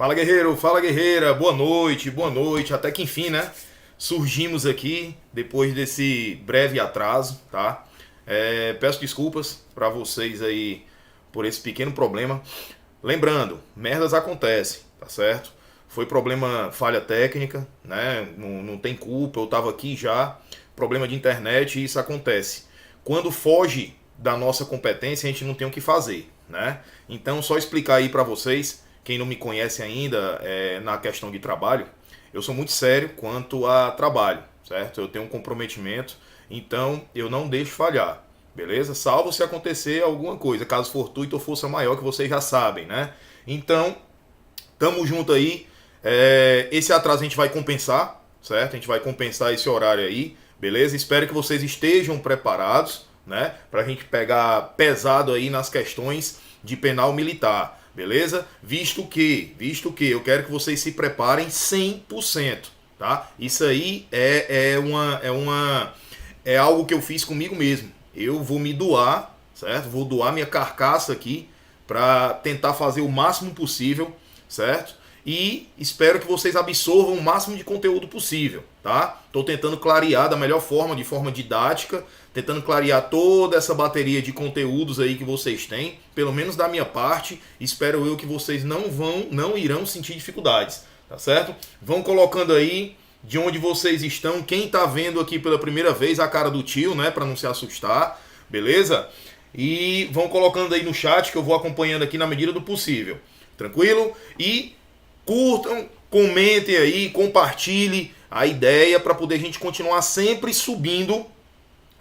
Fala guerreiro, fala guerreira, boa noite, até que enfim, né? Surgimos aqui depois desse breve atraso, tá? Peço desculpas pra vocês aí por esse pequeno problema. Lembrando, merdas acontecem, tá certo? Foi problema, falha técnica, né? Não tem culpa, eu tava aqui já, problema de internet e isso acontece. Quando foge da nossa competência, a gente não tem o que fazer, né? Então, só explicar aí pra vocês. Quem não me conhece ainda na questão de trabalho, eu sou muito sério quanto a trabalho, certo? Eu tenho um comprometimento, então eu não deixo falhar, beleza? Salvo se acontecer alguma coisa, caso fortuito ou força maior, que vocês já sabem, né? Então, tamo junto aí. Esse atraso a gente vai compensar, certo? A gente vai compensar esse horário aí, beleza? Espero que vocês estejam preparados, né? Pra gente pegar pesado aí nas questões de penal militar. Beleza? Visto que eu quero que vocês se preparem 100%, tá? Isso aí é algo que eu fiz comigo mesmo. Eu vou me doar, certo? Vou doar minha carcaça aqui para tentar fazer o máximo possível, certo? E espero que vocês absorvam o máximo de conteúdo possível, tá? Estou tentando clarear da melhor forma, de forma didática, tentando clarear toda essa bateria de conteúdos aí que vocês têm, pelo menos da minha parte. Espero eu que vocês não irão sentir dificuldades, tá certo? Vão colocando aí de onde vocês estão, quem tá vendo aqui pela primeira vez a cara do tio, né, para não se assustar, beleza? E vão colocando aí no chat que eu vou acompanhando aqui na medida do possível, tranquilo? E curtam, comentem aí, compartilhem a ideia para poder a gente continuar sempre subindo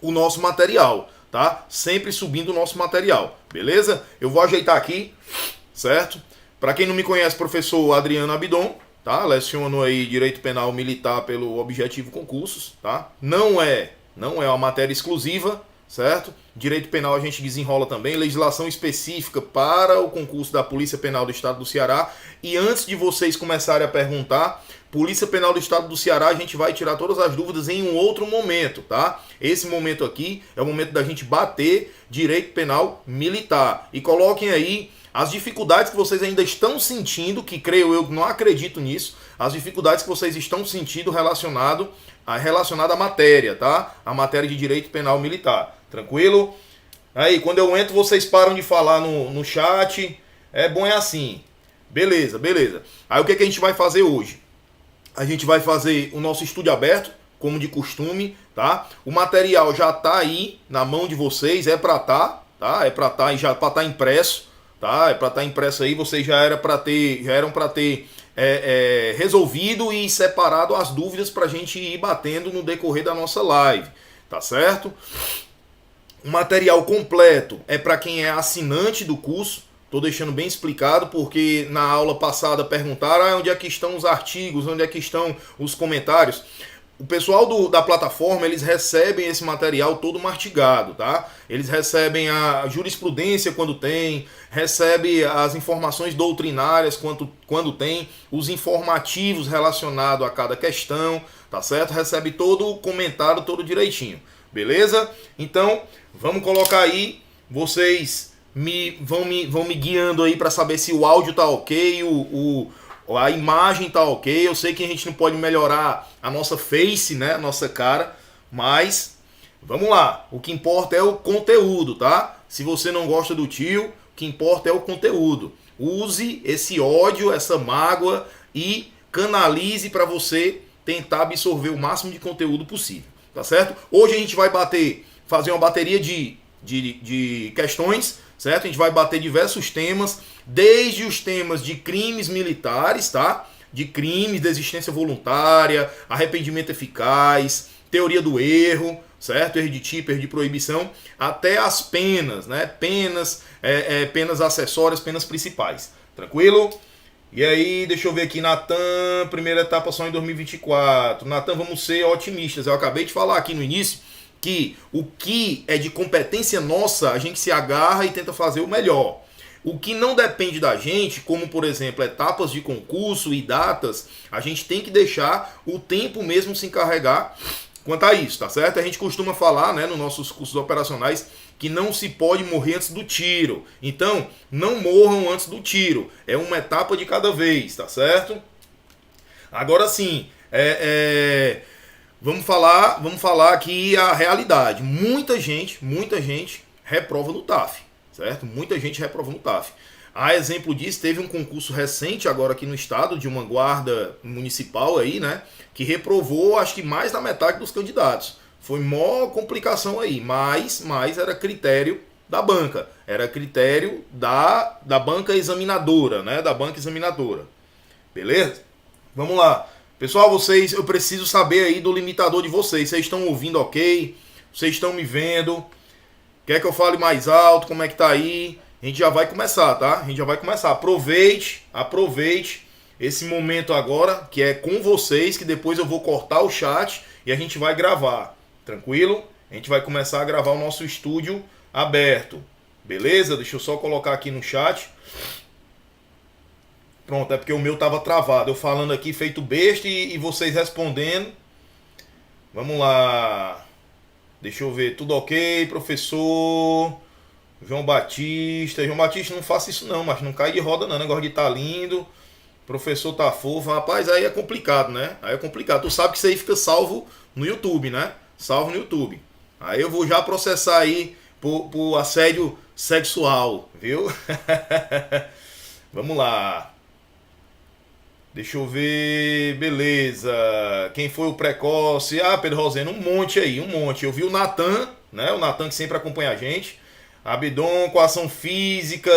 o nosso material, tá? Sempre subindo o nosso material, beleza? Eu vou ajeitar aqui, certo? Para quem não me conhece, professor Adriano Abidon, tá? Leciono aí Direito Penal Militar pelo Objetivo Concursos, tá? Não é uma matéria exclusiva, certo? Direito Penal a gente desenrola também, legislação específica para o concurso da Polícia Penal do Estado do Ceará. E antes de vocês começarem a perguntar, Polícia Penal do Estado do Ceará, a gente vai tirar todas as dúvidas em um outro momento, tá? Esse momento aqui é o momento da gente bater Direito Penal Militar. E coloquem aí as dificuldades que vocês ainda estão sentindo, que creio eu, não acredito nisso, as dificuldades que vocês estão sentindo relacionado à matéria, tá? A matéria de Direito Penal Militar. Tranquilo? Aí, quando eu entro, vocês param de falar no chat. É bom, é assim. Beleza, beleza. Aí, o que a gente vai fazer hoje? A gente vai fazer o nosso estúdio aberto, como de costume, tá? O material já tá aí na mão de vocês, é pra tá? É pra tá, já pra tá impresso, tá? É pra tá impresso aí, vocês já eram pra ter resolvido e separado as dúvidas pra gente ir batendo no decorrer da nossa live, tá certo? O material completo é para quem é assinante do curso. Estou deixando bem explicado porque na aula passada perguntaram onde é que estão os artigos, onde é que estão os comentários. O pessoal da plataforma, eles recebem esse material todo mastigado, tá? Eles recebem a jurisprudência quando tem, recebe as informações doutrinárias quando tem, os informativos relacionados a cada questão, tá certo? Recebe todo o comentário, todo direitinho, beleza? Então, vamos colocar aí, vocês vão me guiando aí para saber se o áudio tá ok, a imagem tá ok. Eu sei que a gente não pode melhorar a nossa face, né, a nossa cara, mas vamos lá. O que importa é o conteúdo, tá? Se você não gosta do tio, o que importa é o conteúdo. Use esse ódio, essa mágoa e canalize para você tentar absorver o máximo de conteúdo possível, tá certo? Hoje a gente vai fazer uma bateria de questões, certo? A gente vai bater diversos temas, desde os temas de crimes militares, tá? De crimes, desistência voluntária, arrependimento eficaz, teoria do erro, certo? Erro de tipo, erro de proibição, até as penas, né? Penas acessórias, penas principais. Tranquilo? E aí, deixa eu ver aqui, Natan, primeira etapa só em 2024. Natan, vamos ser otimistas. Eu acabei de falar aqui no início que o que é de competência nossa, a gente se agarra e tenta fazer o melhor. O que não depende da gente, como por exemplo etapas de concurso e datas, a gente tem que deixar o tempo mesmo se encarregar quanto a isso, tá certo? A gente costuma falar, né, nos nossos cursos operacionais, que não se pode morrer antes do tiro. Então, não morram antes do tiro. É uma etapa de cada vez, tá certo? Agora sim, vamos falar aqui a realidade. Muita gente reprova no TAF, certo? Muita gente reprova no TAF. A exemplo disso, teve um concurso recente agora aqui no estado, de uma guarda municipal aí, né? Que reprovou, acho que mais da metade dos candidatos. Foi mó complicação aí, mas era critério da banca. Era critério da banca examinadora, né? Da banca examinadora. Beleza? Vamos lá. Pessoal, eu preciso saber aí do limitador de vocês. Vocês estão ouvindo ok? Vocês estão me vendo? Quer que eu fale mais alto? Como é que tá aí? A gente já vai começar, tá? A gente já vai começar. Aproveite esse momento agora, que é com vocês, que depois eu vou cortar o chat e a gente vai gravar. Tranquilo? A gente vai começar a gravar o nosso estúdio aberto. Beleza? Deixa eu só colocar aqui no chat. Pronto, é porque o meu tava travado. Eu falando aqui feito besta e vocês respondendo. Vamos lá. Deixa eu ver. Tudo ok, professor? João Batista, não faça isso não, mas não cai de roda não, negócio de tá lindo, professor tá fofo, rapaz, aí é complicado, né? Aí é complicado, tu sabe que isso aí fica salvo no YouTube, né? Salvo no YouTube. Aí eu vou já processar aí por assédio sexual, viu? Vamos lá. Deixa eu ver, beleza. Quem foi o precoce? Ah, Pedro Roseno, um monte aí, um monte. Eu vi o Natan, né? O Natan que sempre acompanha a gente. Abdon, coação física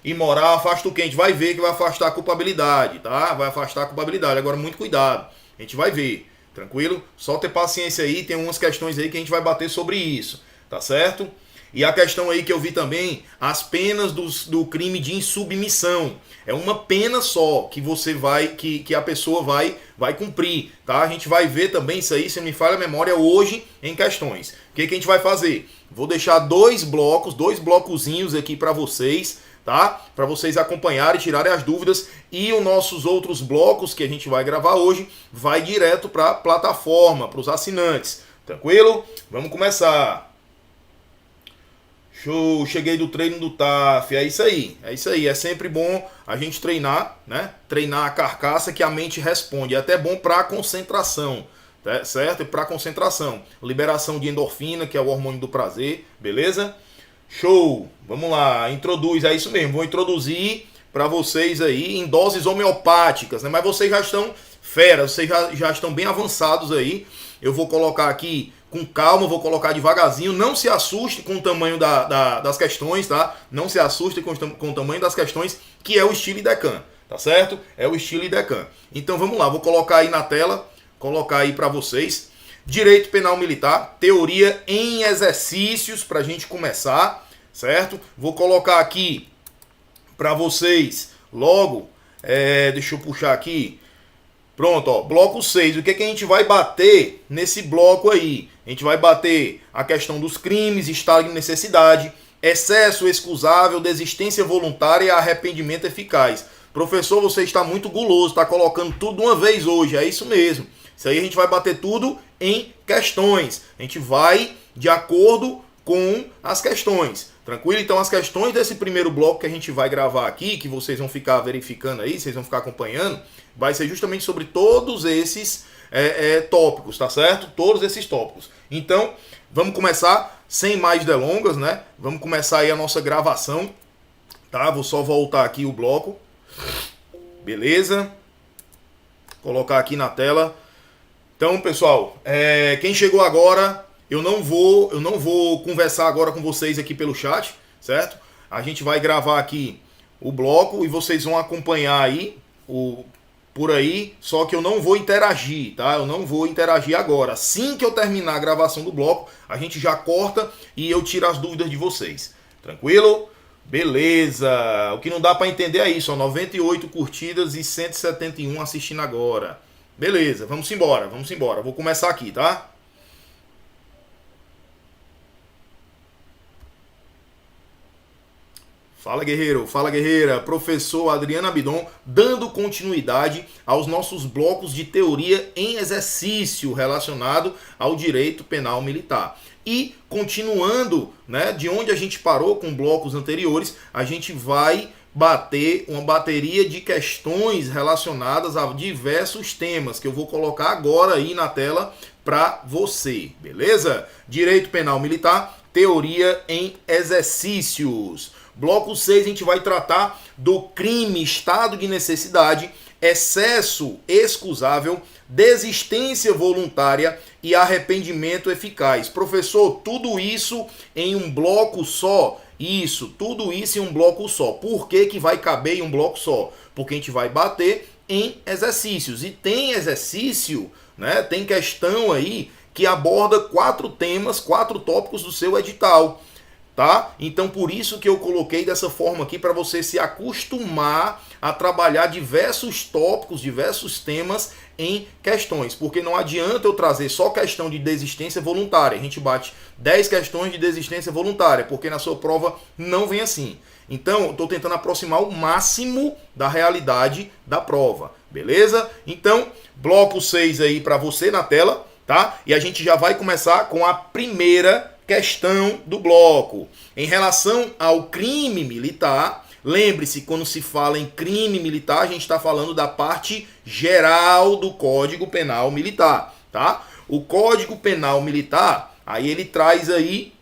e moral, afasta o quente. Vai ver que vai afastar a culpabilidade, tá? Vai afastar a culpabilidade. Agora, muito cuidado. A gente vai ver, tranquilo? Só ter paciência aí, tem umas questões aí que a gente vai bater sobre isso, tá certo? E a questão aí que eu vi também, as penas do crime de insubmissão. É uma pena só que você que a pessoa vai cumprir, tá? A gente vai ver também isso aí, se não me falha a memória, hoje em questões. O que a gente vai fazer? Vou deixar dois blocozinhos aqui para vocês, tá? Para vocês acompanharem, tirarem as dúvidas. E os nossos outros blocos que a gente vai gravar hoje vai direto para a plataforma, para os assinantes. Tranquilo? Vamos começar. Show, cheguei do treino do TAF, é isso aí, é sempre bom a gente treinar, né? Treinar a carcaça que a mente responde, é até bom para a concentração, tá? Certo? E para concentração, liberação de endorfina, que é o hormônio do prazer, beleza? Show, vamos lá, introduz, é isso mesmo, vou introduzir para vocês aí em doses homeopáticas, né? Mas vocês já estão feras, vocês já estão bem avançados aí, eu vou colocar aqui com calma, vou colocar devagarzinho, não se assuste com o tamanho das questões, tá? Não se assuste com o tamanho das questões, que é o estilo IDECAN, tá certo? É o estilo IDECAN. Então vamos lá, vou colocar aí na tela, colocar aí para vocês. Direito Penal Militar, teoria em exercícios, pra gente começar, certo? Vou colocar aqui para vocês logo, deixa eu puxar aqui. Pronto, ó, bloco 6. O que, que a gente vai bater nesse bloco aí? A gente vai bater a questão dos crimes, estado de necessidade, excesso excusável, desistência voluntária e arrependimento eficaz. Professor, você está muito guloso, está colocando tudo de uma vez hoje. É isso mesmo. Isso aí a gente vai bater tudo em questões. A gente vai de acordo com as questões. Tranquilo? Então as questões desse primeiro bloco que a gente vai gravar aqui, que vocês vão ficar verificando aí, vocês vão ficar acompanhando, vai ser justamente sobre todos esses tópicos, tá certo? Todos esses tópicos. Então, vamos começar sem mais delongas, né? Vamos começar aí a nossa gravação, tá? Vou só voltar aqui o bloco. Beleza? Colocar aqui na tela. Então, pessoal, quem chegou agora, eu não vou conversar agora com vocês aqui pelo chat, certo? A gente vai gravar aqui o bloco e vocês vão acompanhar aí por aí, só que eu não vou interagir, tá? Eu não vou interagir agora. Assim que eu terminar a gravação do bloco, a gente já corta e eu tiro as dúvidas de vocês. Tranquilo? Beleza. O que não dá para entender é isso, ó, 98 curtidas e 171 assistindo agora. Beleza, vamos embora. Vou começar aqui, tá? Fala, guerreiro, fala, guerreira. Professor Adriano Abidon, dando continuidade aos nossos blocos de teoria em exercício relacionado ao direito penal militar. E continuando, né, de onde a gente parou com blocos anteriores, a gente vai bater uma bateria de questões relacionadas a diversos temas que eu vou colocar agora aí na tela para você, beleza? Direito penal militar, teoria em exercícios. Bloco 6 a gente vai tratar do crime, estado de necessidade, excesso excusável, desistência voluntária e arrependimento eficaz. Professor, tudo isso em um bloco só? Isso, tudo isso em um bloco só. Por que que vai caber em um bloco só? Porque a gente vai bater em exercícios. E tem exercício, né? Tem questão aí que aborda 4 temas, 4 tópicos do seu edital. Tá? Então por isso que eu coloquei dessa forma aqui para você se acostumar a trabalhar diversos tópicos, diversos temas em questões, porque não adianta eu trazer só questão de desistência voluntária, a gente bate 10 questões de desistência voluntária, porque na sua prova não vem assim. Então eu estou tentando aproximar o máximo da realidade da prova, beleza? Então bloco 6 aí para você na tela, tá? E a gente já vai começar com a primeira questão do bloco. Em relação ao crime militar, lembre-se, quando se fala em crime militar, a gente está falando da parte geral do Código Penal Militar, tá? O Código Penal Militar, aí ele traz aí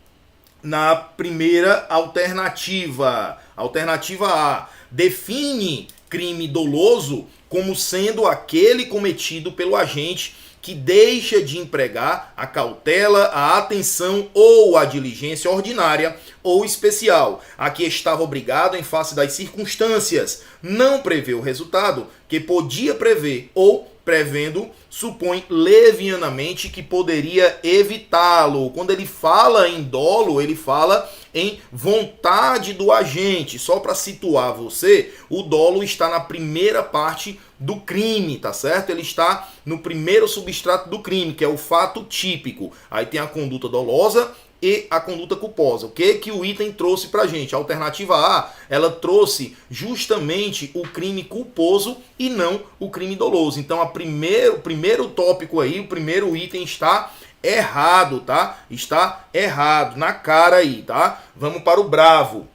na primeira alternativa, alternativa A, define crime doloso como sendo aquele cometido pelo agente que deixa de empregar a cautela, a atenção ou a diligência ordinária ou especial, a que estava obrigado em face das circunstâncias, não prevê o resultado que podia prever ou, prevendo, supõe levianamente que poderia evitá-lo. Quando ele fala em dolo, ele fala em vontade do agente. Só para situar você, o dolo está na primeira parte do crime, tá certo? Ele está no primeiro substrato do crime, que é o fato típico. Aí tem a conduta dolosa e a conduta culposa. O que o item trouxe pra gente? A alternativa A, ela trouxe justamente o crime culposo e não o crime doloso. Então o primeiro tópico aí, o primeiro item está errado, tá? Está errado, na cara aí, tá? Vamos para o bravo.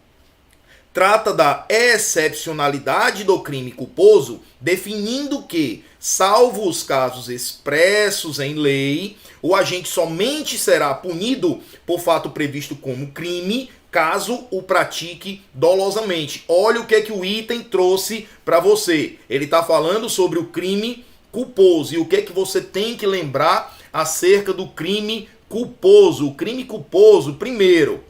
Trata da excepcionalidade do crime culposo, definindo que, salvo os casos expressos em lei, o agente somente será punido por fato previsto como crime, caso o pratique dolosamente. Olha o que o item trouxe para você. Ele está falando sobre o crime culposo. E o que você tem que lembrar acerca do crime culposo? O crime culposo, primeiro,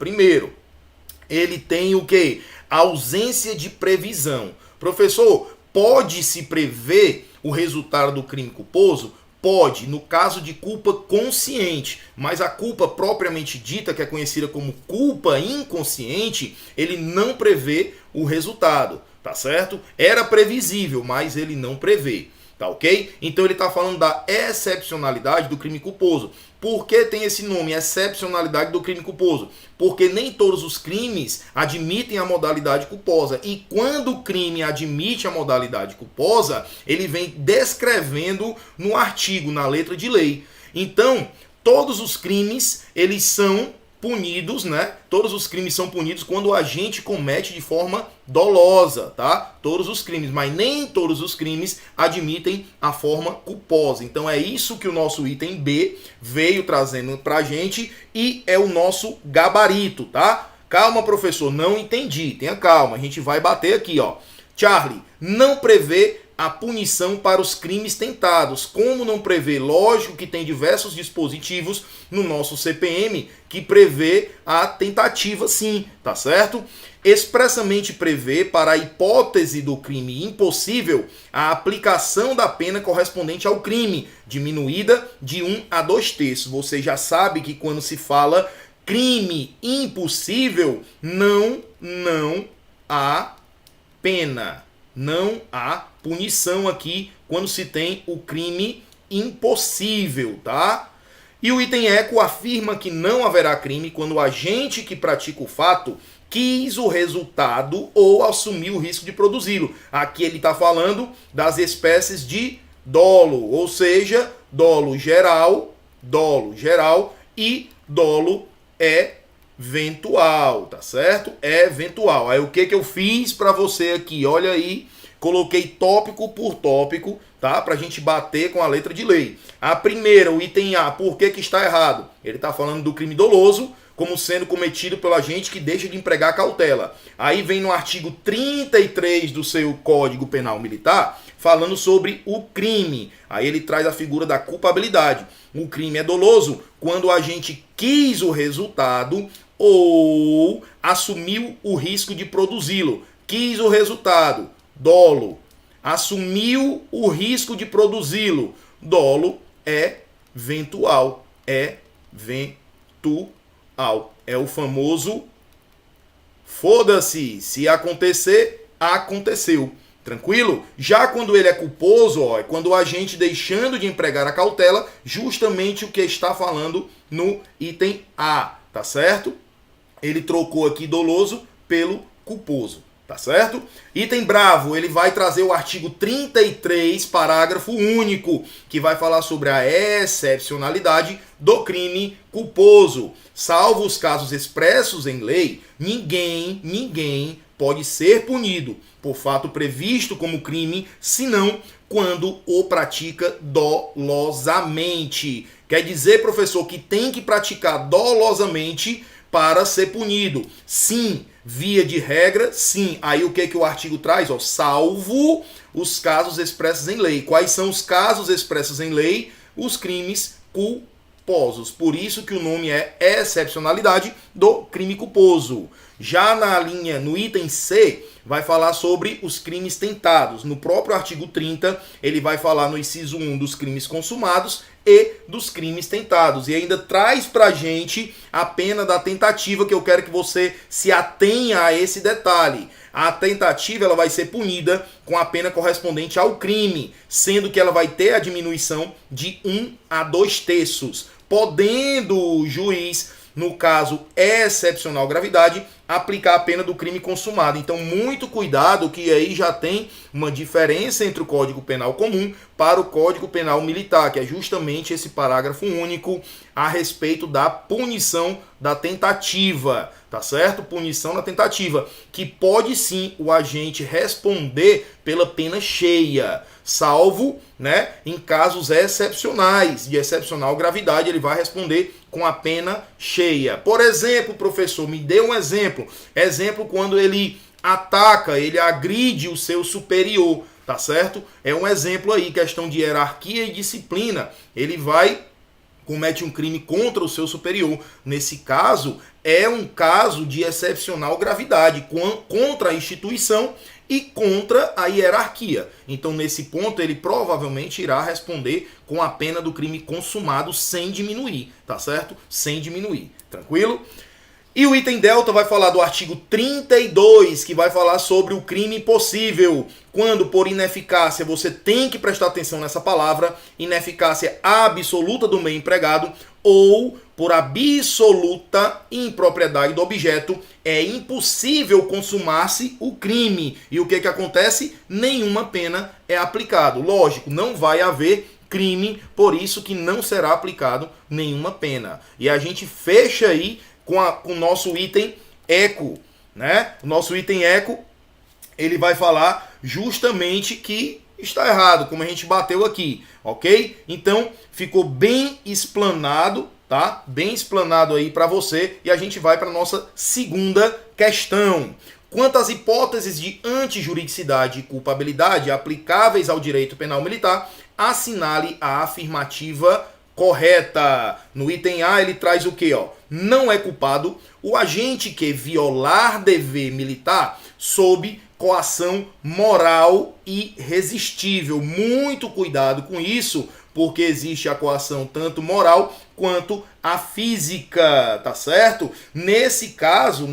ele tem o quê? Ausência de previsão. Professor, pode-se prever o resultado do crime culposo? Pode, no caso de culpa consciente, mas a culpa propriamente dita, que é conhecida como culpa inconsciente, ele não prevê o resultado, tá certo? Era previsível, mas ele não prevê, tá ok? Então ele está falando da excepcionalidade do crime culposo. Por que tem esse nome, excepcionalidade do crime culposo? Porque nem todos os crimes admitem a modalidade culposa. E quando o crime admite a modalidade culposa, ele vem descrevendo no artigo, na letra de lei. Então, todos os crimes, eles são punidos, né? Todos os crimes são punidos quando o agente comete de forma dolosa, tá? Todos os crimes, mas nem todos os crimes admitem a forma culposa. Então é isso que o nosso item B veio trazendo pra gente e é o nosso gabarito, tá? Calma, professor, não entendi. Tenha calma, a gente vai bater aqui, ó. Charlie, não prevê a punição para os crimes tentados. Como não prevê? Lógico que tem diversos dispositivos no nosso CPM que prevê a tentativa, sim, tá certo? Expressamente prevê para a hipótese do crime impossível a aplicação da pena correspondente ao crime, diminuída de 1 a 2/3. Você já sabe que quando se fala crime impossível, não há pena. Não há punição aqui quando se tem o crime impossível, tá? E o item eco afirma que não haverá crime quando o agente que pratica o fato quis o resultado ou assumiu o risco de produzi-lo. Aqui ele está falando das espécies de dolo, ou seja, dolo geral e dolo eventual, tá certo? Eventual. Aí o que eu fiz para você aqui? Olha aí, coloquei tópico por tópico, tá? Pra gente bater com a letra de lei. A primeira, o item A, por que está errado? Ele está falando do crime doloso como sendo cometido pelo agente que deixa de empregar cautela. Aí vem no artigo 33 do seu Código Penal Militar, falando sobre o crime. Aí ele traz a figura da culpabilidade. O crime é doloso quando o agente quis o resultado ou assumiu o risco de produzi-lo. Quis o resultado, dolo. Assumiu o risco de produzi-lo, dolo eventual. Eventual. É o famoso foda-se, se acontecer, aconteceu. Tranquilo? Já quando ele é culposo, é quando o agente deixando de empregar a cautela, justamente o que está falando no item A, tá certo? Ele trocou aqui doloso pelo culposo, tá certo? Item bravo, ele vai trazer o artigo 33, parágrafo único, que vai falar sobre a excepcionalidade do crime culposo. Salvo os casos expressos em lei, ninguém pode ser punido por fato previsto como crime, senão quando o pratica dolosamente. Quer dizer, professor, que tem que praticar dolosamente para ser punido. Sim, via de regra, sim. Aí o que o artigo traz? Salvo os casos expressos em lei. Quais são os casos expressos em lei? Os crimes culposos. Por isso que o nome é excepcionalidade do crime culposo. Já no item C, vai falar sobre os crimes tentados. No próprio artigo 30, ele vai falar no inciso 1 dos crimes consumados e dos crimes tentados. E ainda traz pra gente a pena da tentativa, que eu quero que você se atenha a esse detalhe. A tentativa ela vai ser punida com a pena correspondente ao crime, sendo que ela vai ter a diminuição de 1 a 2 terços, podendo o juiz, no caso excepcional gravidade, aplicar a pena do crime consumado. Então, muito cuidado, que aí já tem uma diferença entre o Código Penal comum para o Código Penal Militar, que é justamente esse parágrafo único a respeito da punição da tentativa, tá certo? Punição da tentativa, que pode sim o agente responder pela pena cheia, salvo, em casos excepcionais, de excepcional gravidade, ele vai responder com a pena cheia. Por exemplo, professor, me dê um exemplo. Exemplo quando ele ataca, ele agride o seu superior, tá certo? É um exemplo aí, questão de hierarquia e disciplina. Ele comete um crime contra o seu superior. Nesse caso, é um caso de excepcional gravidade contra a instituição e contra a hierarquia. Então, nesse ponto, ele provavelmente irá responder com a pena do crime consumado sem diminuir, tá certo? Sem diminuir, tranquilo? E o item delta vai falar do artigo 32, que vai falar sobre o crime possível. Quando, por ineficácia, você tem que prestar atenção nessa palavra, ineficácia absoluta do meio empregado, ou por absoluta impropriedade do objeto, é impossível consumar-se o crime. E o que acontece? Nenhuma pena é aplicado. Lógico, não vai haver crime, por isso que não será aplicado nenhuma pena. E a gente fecha aí com o nosso item eco, O nosso item eco, ele vai falar justamente que está errado, como a gente bateu aqui, ok? Então, ficou bem explanado, tá? Bem explanado aí para você, e a gente vai para a nossa segunda questão. Quanto às hipóteses de antijuridicidade e culpabilidade aplicáveis ao direito penal militar, assinale a afirmativa correta. No item A ele traz o quê? Não é culpado o agente que violar dever militar sob coação moral irresistível. Muito cuidado com isso, porque existe a coação tanto moral quanto a física, tá certo? Nesse caso,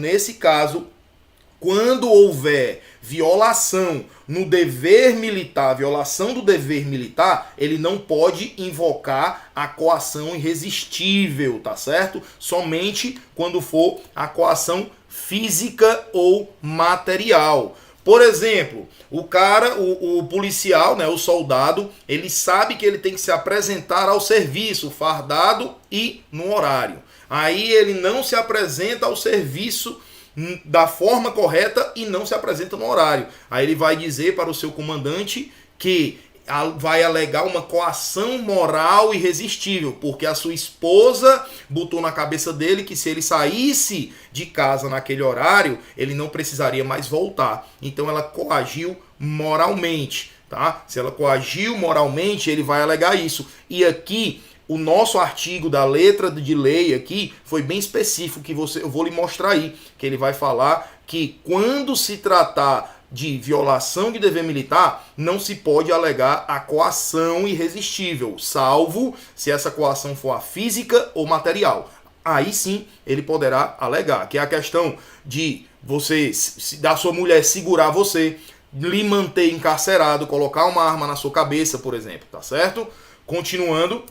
quando houver violação no dever militar, violação do dever militar, ele não pode invocar a coação irresistível, tá certo? Somente quando for a coação física ou material. Por exemplo, o cara, o policial, né, o soldado, ele sabe que ele tem que se apresentar ao serviço, fardado e no horário. Aí ele não se apresenta ao serviço da forma correta e não se apresenta no horário. Aí ele vai dizer para o seu comandante que vai alegar uma coação moral irresistível, porque a sua esposa botou na cabeça dele que se ele saísse de casa naquele horário, ele não precisaria mais voltar. Então ela coagiu moralmente, tá? Se ela coagiu moralmente, ele vai alegar isso. E aqui o nosso artigo da letra de lei aqui foi bem específico, que eu vou lhe mostrar aí, que ele vai falar que quando se tratar de violação de dever militar, não se pode alegar a coação irresistível, salvo se essa coação for a física ou material. Aí sim ele poderá alegar, que é a questão de você, da sua mulher segurar você, lhe manter encarcerado, colocar uma arma na sua cabeça, por exemplo, tá certo? Continuando,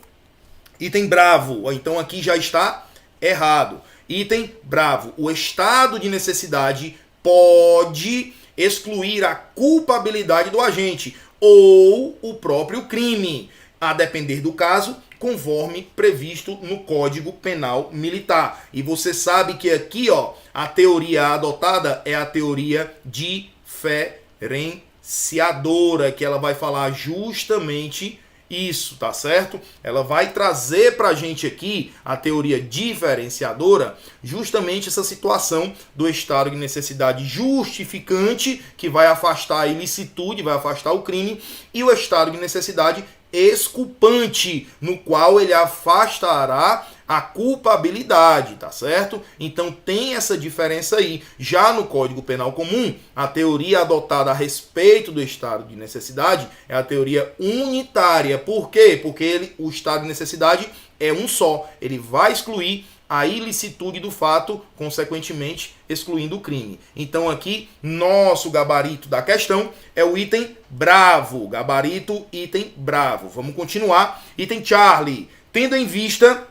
item bravo, então aqui já está errado. Item bravo, o estado de necessidade pode excluir a culpabilidade do agente ou o próprio crime, a depender do caso, conforme previsto no Código Penal Militar. E você sabe que aqui, ó, a teoria adotada é a teoria diferenciadora, que ela vai falar justamente isso, tá certo? Ela vai trazer pra gente aqui a teoria diferenciadora, justamente essa situação do estado de necessidade justificante, que vai afastar a ilicitude, vai afastar o crime, e o estado de necessidade exculpante, no qual ele afastará a culpabilidade, tá certo? Então tem essa diferença aí. Já no Código Penal Comum, a teoria adotada a respeito do estado de necessidade é a teoria unitária. Por quê? Porque o estado de necessidade é um só. Ele vai excluir a ilicitude do fato, consequentemente excluindo o crime. Então aqui, nosso gabarito da questão é o item bravo. Gabarito, item bravo. Vamos continuar. Item Charlie. Tendo em vista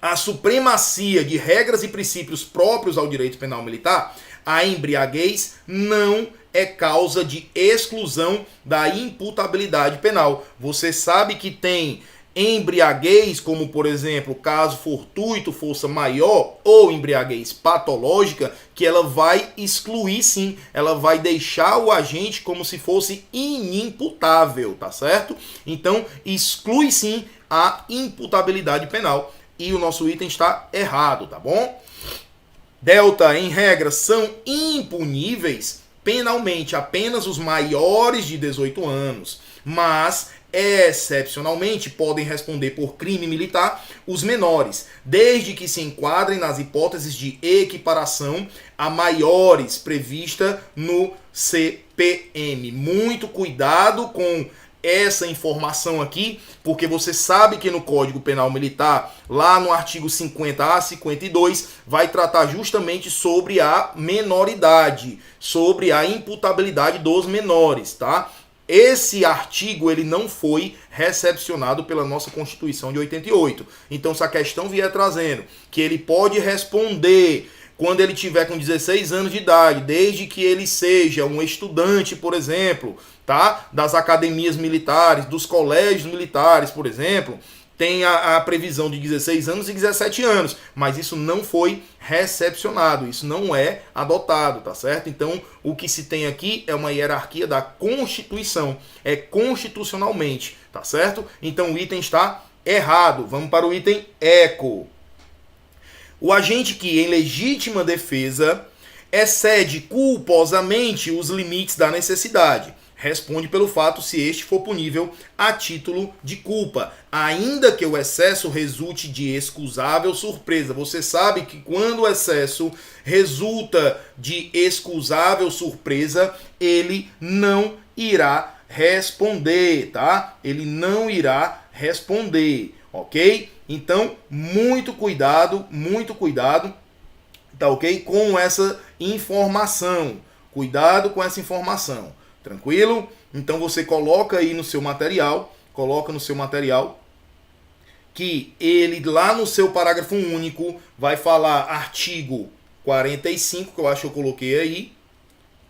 a supremacia de regras e princípios próprios ao direito penal militar, a embriaguez não é causa de exclusão da imputabilidade penal. Você sabe que tem embriaguez, como por exemplo, caso fortuito, força maior, ou embriaguez patológica, que ela vai excluir sim, ela vai deixar o agente como se fosse inimputável, tá certo? Então, exclui sim a imputabilidade penal. E o nosso item está errado, tá bom? Delta, em regra, são impuníveis penalmente apenas os maiores de 18 anos, mas excepcionalmente podem responder por crime militar os menores, desde que se enquadrem nas hipóteses de equiparação a maiores prevista no CPM. Muito cuidado com essa informação aqui, porque você sabe que no Código Penal Militar, lá no artigo 50 a 52, vai tratar justamente sobre a menoridade, sobre a imputabilidade dos menores, tá? Esse artigo ele não foi recepcionado pela nossa Constituição de 88. Então, se a questão vier trazendo que ele pode responder quando ele tiver com 16 anos de idade, desde que ele seja um estudante, por exemplo, tá? Das academias militares, dos colégios militares, por exemplo, tem a previsão de 16 anos e 17 anos, mas isso não foi recepcionado, isso não é adotado, tá certo? Então, o que se tem aqui é uma hierarquia da Constituição, é constitucionalmente, tá certo? Então, o item está errado. Vamos para o item eco. O agente que, em legítima defesa, excede culposamente os limites da necessidade, responde pelo fato se este for punível a título de culpa, ainda que o excesso resulte de excusável surpresa. Você sabe que quando o excesso resulta de excusável surpresa, ele não irá responder, tá? Ele não irá responder, ok? Então, muito cuidado, tá ok? Com essa informação. Cuidado com essa informação. Tranquilo? Então você coloca aí no seu material, que ele lá no seu parágrafo único vai falar artigo 45, que eu acho que eu coloquei aí,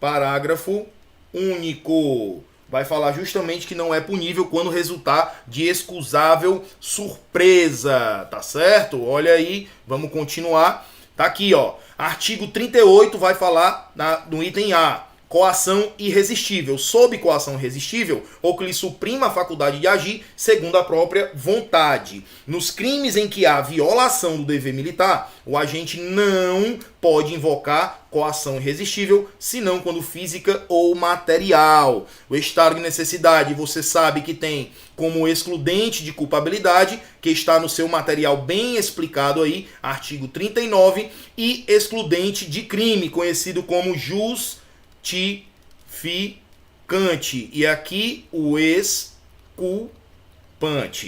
parágrafo único. Vai falar justamente que não é punível quando resultar de excusável surpresa, tá certo? Olha aí, vamos continuar. Tá aqui, ó. Artigo 38 vai falar no item A. Coação irresistível. Sob coação irresistível, ou que lhe suprima a faculdade de agir segundo a própria vontade. Nos crimes em que há violação do dever militar, o agente não pode invocar coação irresistível, senão quando física ou material. O estado de necessidade, você sabe que tem como excludente de culpabilidade, que está no seu material bem explicado aí, artigo 39, e excludente de crime, conhecido como justificante. E aqui o exculpante.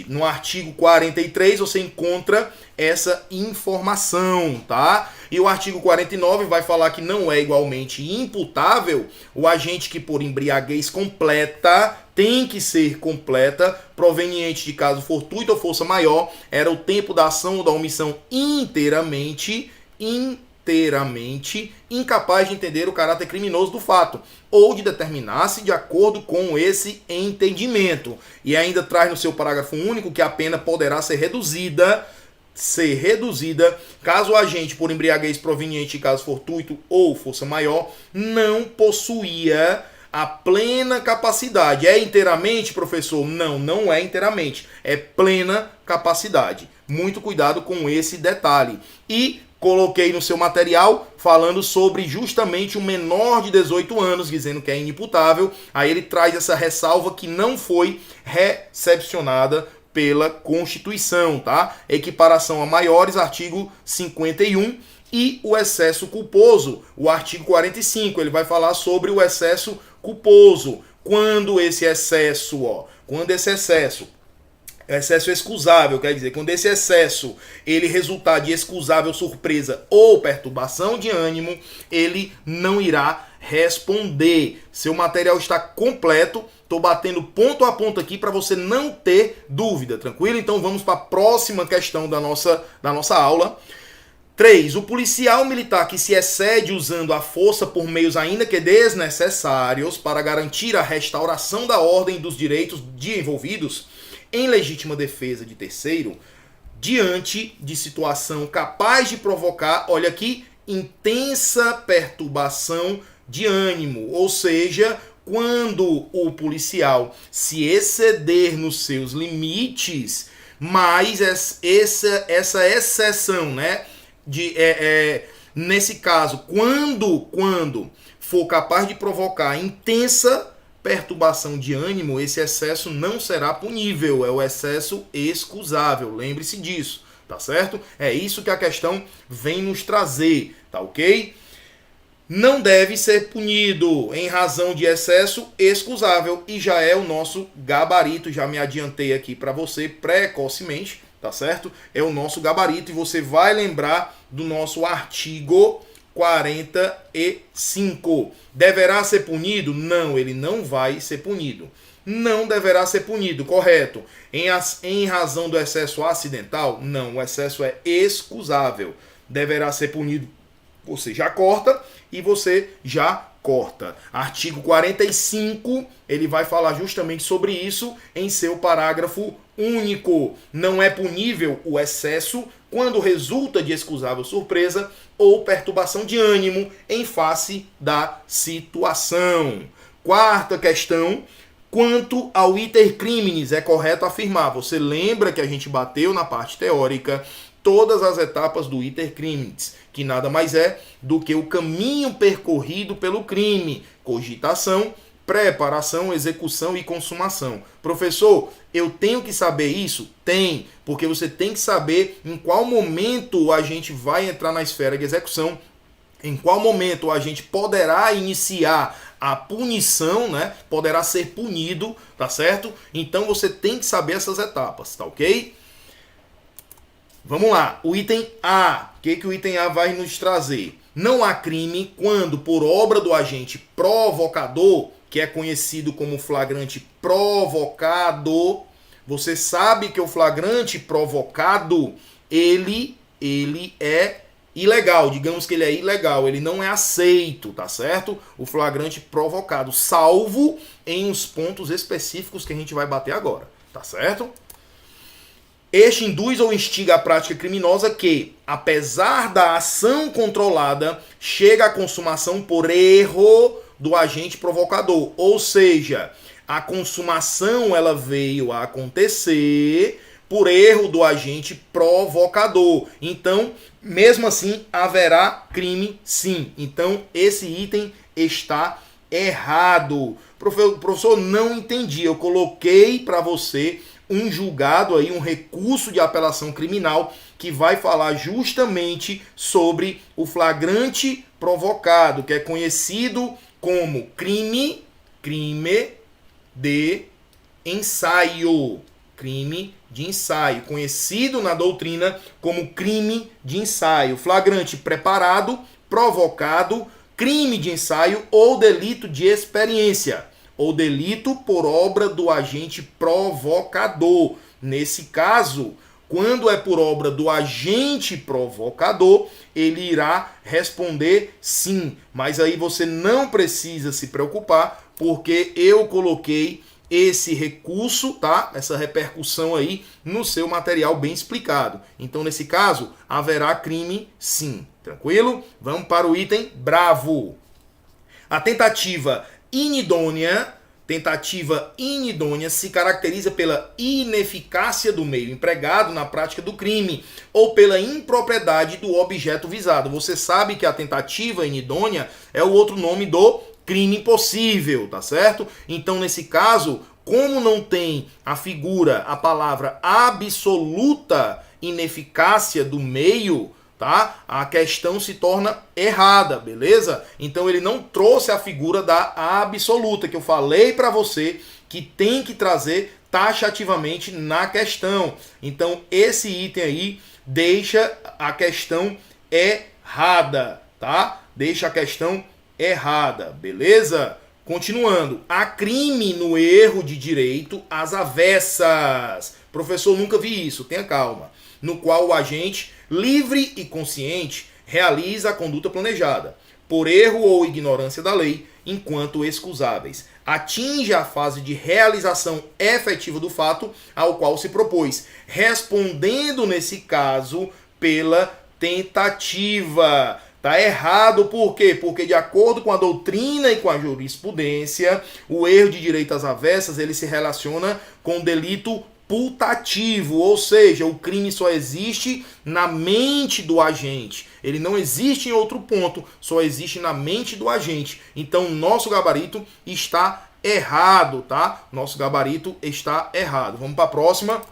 No artigo 43 você encontra essa informação, tá? E o artigo 49 vai falar que não é igualmente imputável o agente que por embriaguez completa, tem que ser completa, proveniente de caso fortuito ou força maior, era o tempo da ação ou da omissão inteiramente incapaz de entender o caráter criminoso do fato, ou de determinar-se de acordo com esse entendimento. E ainda traz no seu parágrafo único que a pena poderá ser reduzida caso o agente por embriaguez proveniente de caso fortuito ou força maior não possuía a plena capacidade. É inteiramente, professor? Não, não é inteiramente. É plena capacidade. Muito cuidado com esse detalhe. E coloquei no seu material falando sobre justamente o menor de 18 anos, dizendo que é inimputável. Aí ele traz essa ressalva que não foi recepcionada pela Constituição, tá? Equiparação a maiores, artigo 51. E o excesso culposo, o artigo 45, ele vai falar sobre o excesso culposo. Quando esse excesso excusável, quer dizer, quando esse excesso ele resultar de excusável surpresa ou perturbação de ânimo, ele não irá responder. Seu material está completo, estou batendo ponto a ponto aqui para você não ter dúvida, tranquilo? Então vamos para a próxima questão da nossa aula. 3. O policial militar que se excede usando a força por meios ainda que desnecessários para garantir a restauração da ordem e dos direitos de envolvidos em legítima defesa de terceiro, diante de situação capaz de provocar, olha aqui, intensa perturbação de ânimo, ou seja, quando o policial se exceder nos seus limites, mas essa exceção, né, nesse caso, quando for capaz de provocar intensa perturbação de ânimo, esse excesso não será punível, é o excesso excusável, lembre-se disso, tá certo? É isso que a questão vem nos trazer, tá ok? Não deve ser punido em razão de excesso excusável e já é o nosso gabarito, já me adiantei aqui para você precocemente, tá certo? É o nosso gabarito e você vai lembrar do nosso artigo 45. Deverá ser punido? Não, ele não vai ser punido. Não deverá ser punido, correto. Em razão do excesso acidental? Não, o excesso é excusável. Deverá ser punido, você já corta e você já corta. Artigo 45, ele vai falar justamente sobre isso em seu parágrafo único. Não é punível o excesso quando resulta de excusável surpresa ou perturbação de ânimo em face da situação. Quarta questão, quanto ao iter criminis, é correto afirmar. Você lembra que a gente bateu na parte teórica todas as etapas do iter criminis, que nada mais é do que o caminho percorrido pelo crime: cogitação, preparação, execução e consumação. Professor, eu tenho que saber isso? Tem, porque você tem que saber em qual momento a gente vai entrar na esfera de execução, em qual momento a gente poderá iniciar a punição, né? Poderá ser punido, tá certo? Então você tem que saber essas etapas, tá ok? Vamos lá, o item A. O que o item A vai nos trazer? Não há crime quando, por obra do agente provocador, que é conhecido como flagrante provocado, você sabe que o flagrante provocado, ele é ilegal, digamos que ele é ilegal, ele não é aceito, tá certo? O flagrante provocado, salvo em uns pontos específicos que a gente vai bater agora, tá certo? Este induz ou instiga a prática criminosa que, apesar da ação controlada, chega à consumação por erro do agente provocador, ou seja, a consumação ela veio a acontecer por erro do agente provocador. Então, mesmo assim, haverá crime sim. Então, esse item está errado. Professor, não entendi. Eu coloquei para você um julgado aí, um recurso de apelação criminal que vai falar justamente sobre o flagrante provocado, que é conhecido como crime de ensaio. Crime de ensaio, conhecido na doutrina como crime de ensaio, flagrante preparado, provocado, crime de ensaio ou delito de experiência, ou delito por obra do agente provocador. Nesse caso, quando é por obra do agente provocador, ele irá responder sim. Mas aí você não precisa se preocupar, porque eu coloquei esse recurso, tá? Essa repercussão aí no seu material bem explicado. Então, nesse caso, haverá crime sim. Tranquilo? Vamos para o item bravo. A tentativa inidônea se caracteriza pela ineficácia do meio empregado na prática do crime ou pela impropriedade do objeto visado. Você sabe que a tentativa inidônea é o outro nome do crime impossível, tá certo? Então, nesse caso, como não tem a figura, a palavra absoluta ineficácia do meio, tá? A questão se torna errada, beleza? Então ele não trouxe a figura da absoluta, que eu falei para você que tem que trazer taxativamente na questão. Então esse item aí deixa a questão errada, tá? Deixa a questão errada, beleza? Continuando, há crime no erro de direito às avessas. Professor, nunca vi isso, tenha calma. No qual o agente, livre e consciente, realiza a conduta planejada, por erro ou ignorância da lei, enquanto excusáveis. Atinge a fase de realização efetiva do fato ao qual se propôs, respondendo nesse caso pela tentativa. Tá errado por quê? Porque de acordo com a doutrina e com a jurisprudência, o erro de direito às avessas, ele se relaciona com o delito putativo, ou seja, o crime só existe na mente do agente. Ele não existe em outro ponto, só existe na mente do agente. Então, nosso gabarito está errado, tá? Nosso gabarito está errado. Vamos para a próxima.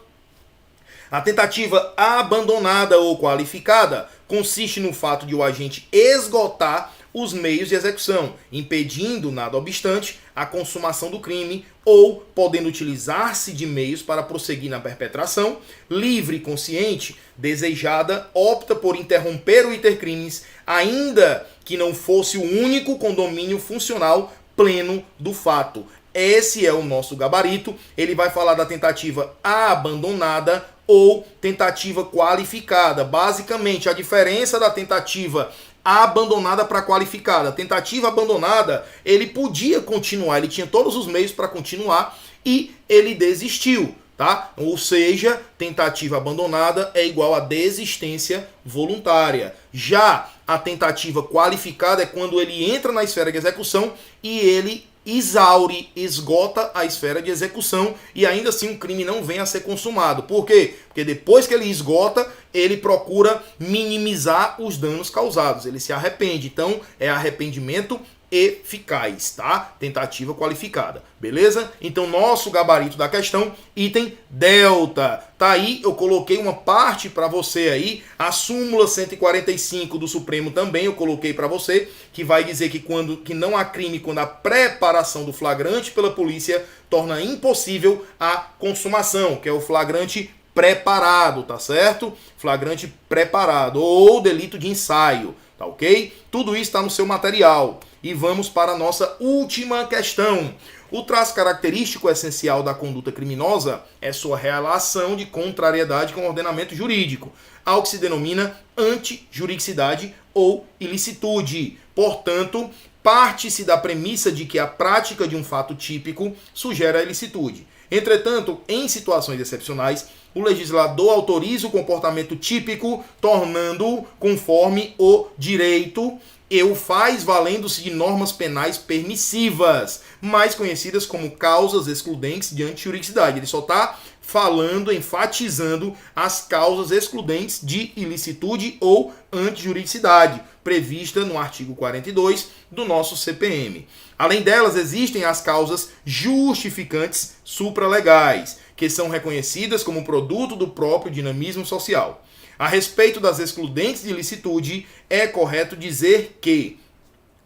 A tentativa abandonada ou qualificada consiste no fato de o agente esgotar os meios de execução, impedindo, nada obstante, a consumação do crime ou podendo utilizar-se de meios para prosseguir na perpetração, livre e consciente, desejada, opta por interromper o intercrimes, ainda que não fosse o único condomínio funcional pleno do fato. Esse é o nosso gabarito. Ele vai falar da tentativa abandonada ou tentativa qualificada. Basicamente, a diferença da tentativa abandonada para qualificada. A tentativa abandonada, ele podia continuar, ele tinha todos os meios para continuar e ele desistiu, tá? Ou seja, tentativa abandonada é igual a desistência voluntária. Já a tentativa qualificada é quando ele entra na esfera de execução e ele exaure, esgota a esfera de execução e ainda assim o crime não vem a ser consumado. Por quê? Porque depois que ele esgota, ele procura minimizar os danos causados. Ele se arrepende. Então, é arrependimento eficaz, tá? Tentativa qualificada, beleza? Então, nosso gabarito da questão, item delta. Tá aí, eu coloquei uma parte para você aí, a súmula 145 do Supremo também eu coloquei para você, que vai dizer que não há crime quando a preparação do flagrante pela polícia torna impossível a consumação, que é o flagrante preparado, tá certo? Flagrante preparado ou delito de ensaio, tá ok? Tudo isso está no seu material. E vamos para a nossa última questão. O traço característico essencial da conduta criminosa é sua relação de contrariedade com o ordenamento jurídico, ao que se denomina antijuridicidade ou ilicitude. Portanto, parte-se da premissa de que a prática de um fato típico sugere a ilicitude. Entretanto, em situações excepcionais, o legislador autoriza o comportamento típico, tornando-o conforme o direito e o faz valendo-se de normas penais permissivas, mais conhecidas como causas excludentes de antijuridicidade. Ele só está falando, enfatizando as causas excludentes de ilicitude ou antijuridicidade, prevista no artigo 42 do nosso CPM. Além delas, existem as causas justificantes supralegais, que são reconhecidas como produto do próprio dinamismo social. A respeito das excludentes de ilicitude, é correto dizer que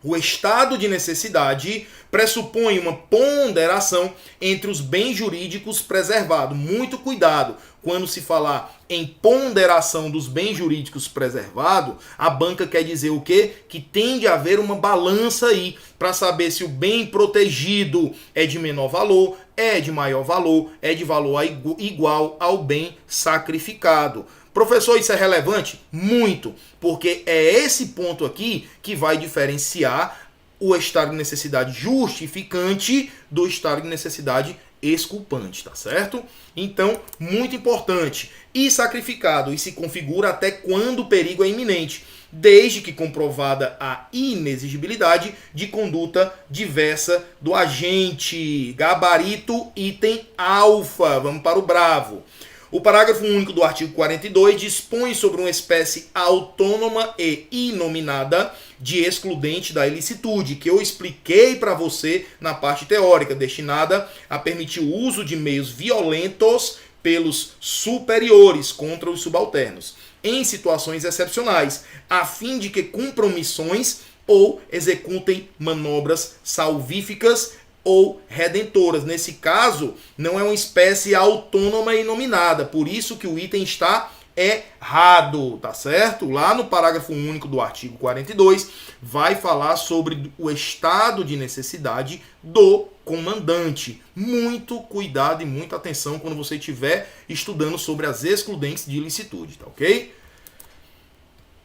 o estado de necessidade pressupõe uma ponderação entre os bens jurídicos preservados. Muito cuidado quando se falar em ponderação dos bens jurídicos preservados, a banca quer dizer o quê? Que tem de haver uma balança aí para saber se o bem protegido é de menor valor, é de maior valor, é de valor igual ao bem sacrificado. Professor, isso é relevante? Muito, porque é esse ponto aqui que vai diferenciar o estado de necessidade justificante do estado de necessidade exculpante, tá certo? Então, muito importante. E sacrificado, e se configura até quando o perigo é iminente, desde que comprovada a inexigibilidade de conduta diversa do agente. Gabarito, item alfa. Vamos para o bravo. O parágrafo único do artigo 42 dispõe sobre uma espécie autônoma e inominada de excludente da ilicitude, que eu expliquei para você na parte teórica, destinada a permitir o uso de meios violentos pelos superiores contra os subalternos, em situações excepcionais, a fim de que cumpram missões ou executem manobras salvíficas ou redentoras. Nesse caso, não é uma espécie autônoma e nominada, por isso que o item está errado, tá certo? Lá no parágrafo único do artigo 42, vai falar sobre o estado de necessidade do comandante. Muito cuidado e muita atenção quando você estiver estudando sobre as excludentes de ilicitude, tá ok?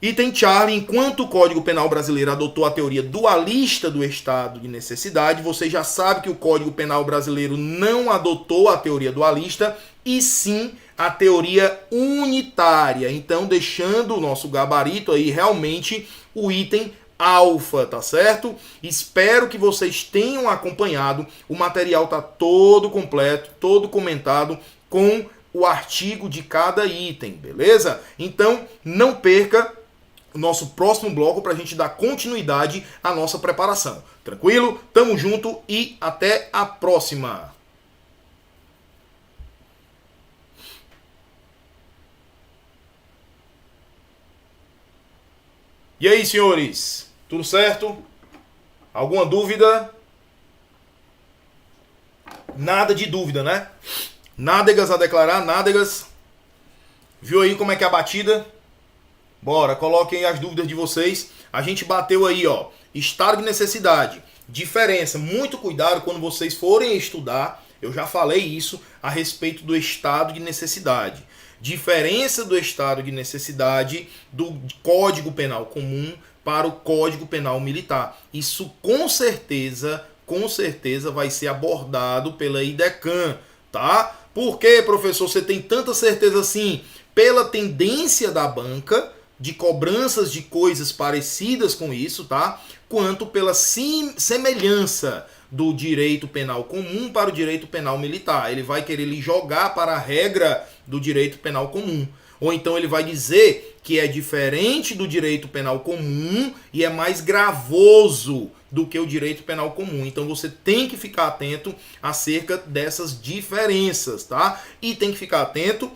Item Charlie, enquanto o Código Penal brasileiro adotou a teoria dualista do estado de necessidade, você já sabe que o Código Penal brasileiro não adotou a teoria dualista, e sim a teoria unitária. Então, deixando o nosso gabarito aí realmente o item alfa, tá certo? Espero que vocês tenham acompanhado. O material tá todo completo, todo comentado com o artigo de cada item, beleza? Então, não perca o nosso próximo bloco para a gente dar continuidade à nossa preparação. Tranquilo? Tamo junto e até a próxima! E aí, senhores? Tudo certo? Alguma dúvida? Nada de dúvida, né? Nádegas a declarar, nádegas. Viu aí como é que é a batida? Bora, coloquem as dúvidas de vocês. A gente bateu aí, ó, estado de necessidade, diferença. Muito cuidado quando vocês forem estudar. Eu já falei isso a respeito do estado de necessidade. Diferença do estado de necessidade do Código Penal Comum para o Código Penal Militar. Isso com certeza vai ser abordado pela IDECAN, tá? Por que, professor, você tem tanta certeza assim? Pela tendência da banca de cobranças de coisas parecidas com isso, tá? Quanto pela semelhança do direito penal comum para o direito penal militar. Ele vai querer lhe jogar para a regra do direito penal comum. Ou então ele vai dizer que é diferente do direito penal comum e é mais gravoso do que o direito penal comum. Então você tem que ficar atento acerca dessas diferenças, tá? E tem que ficar atento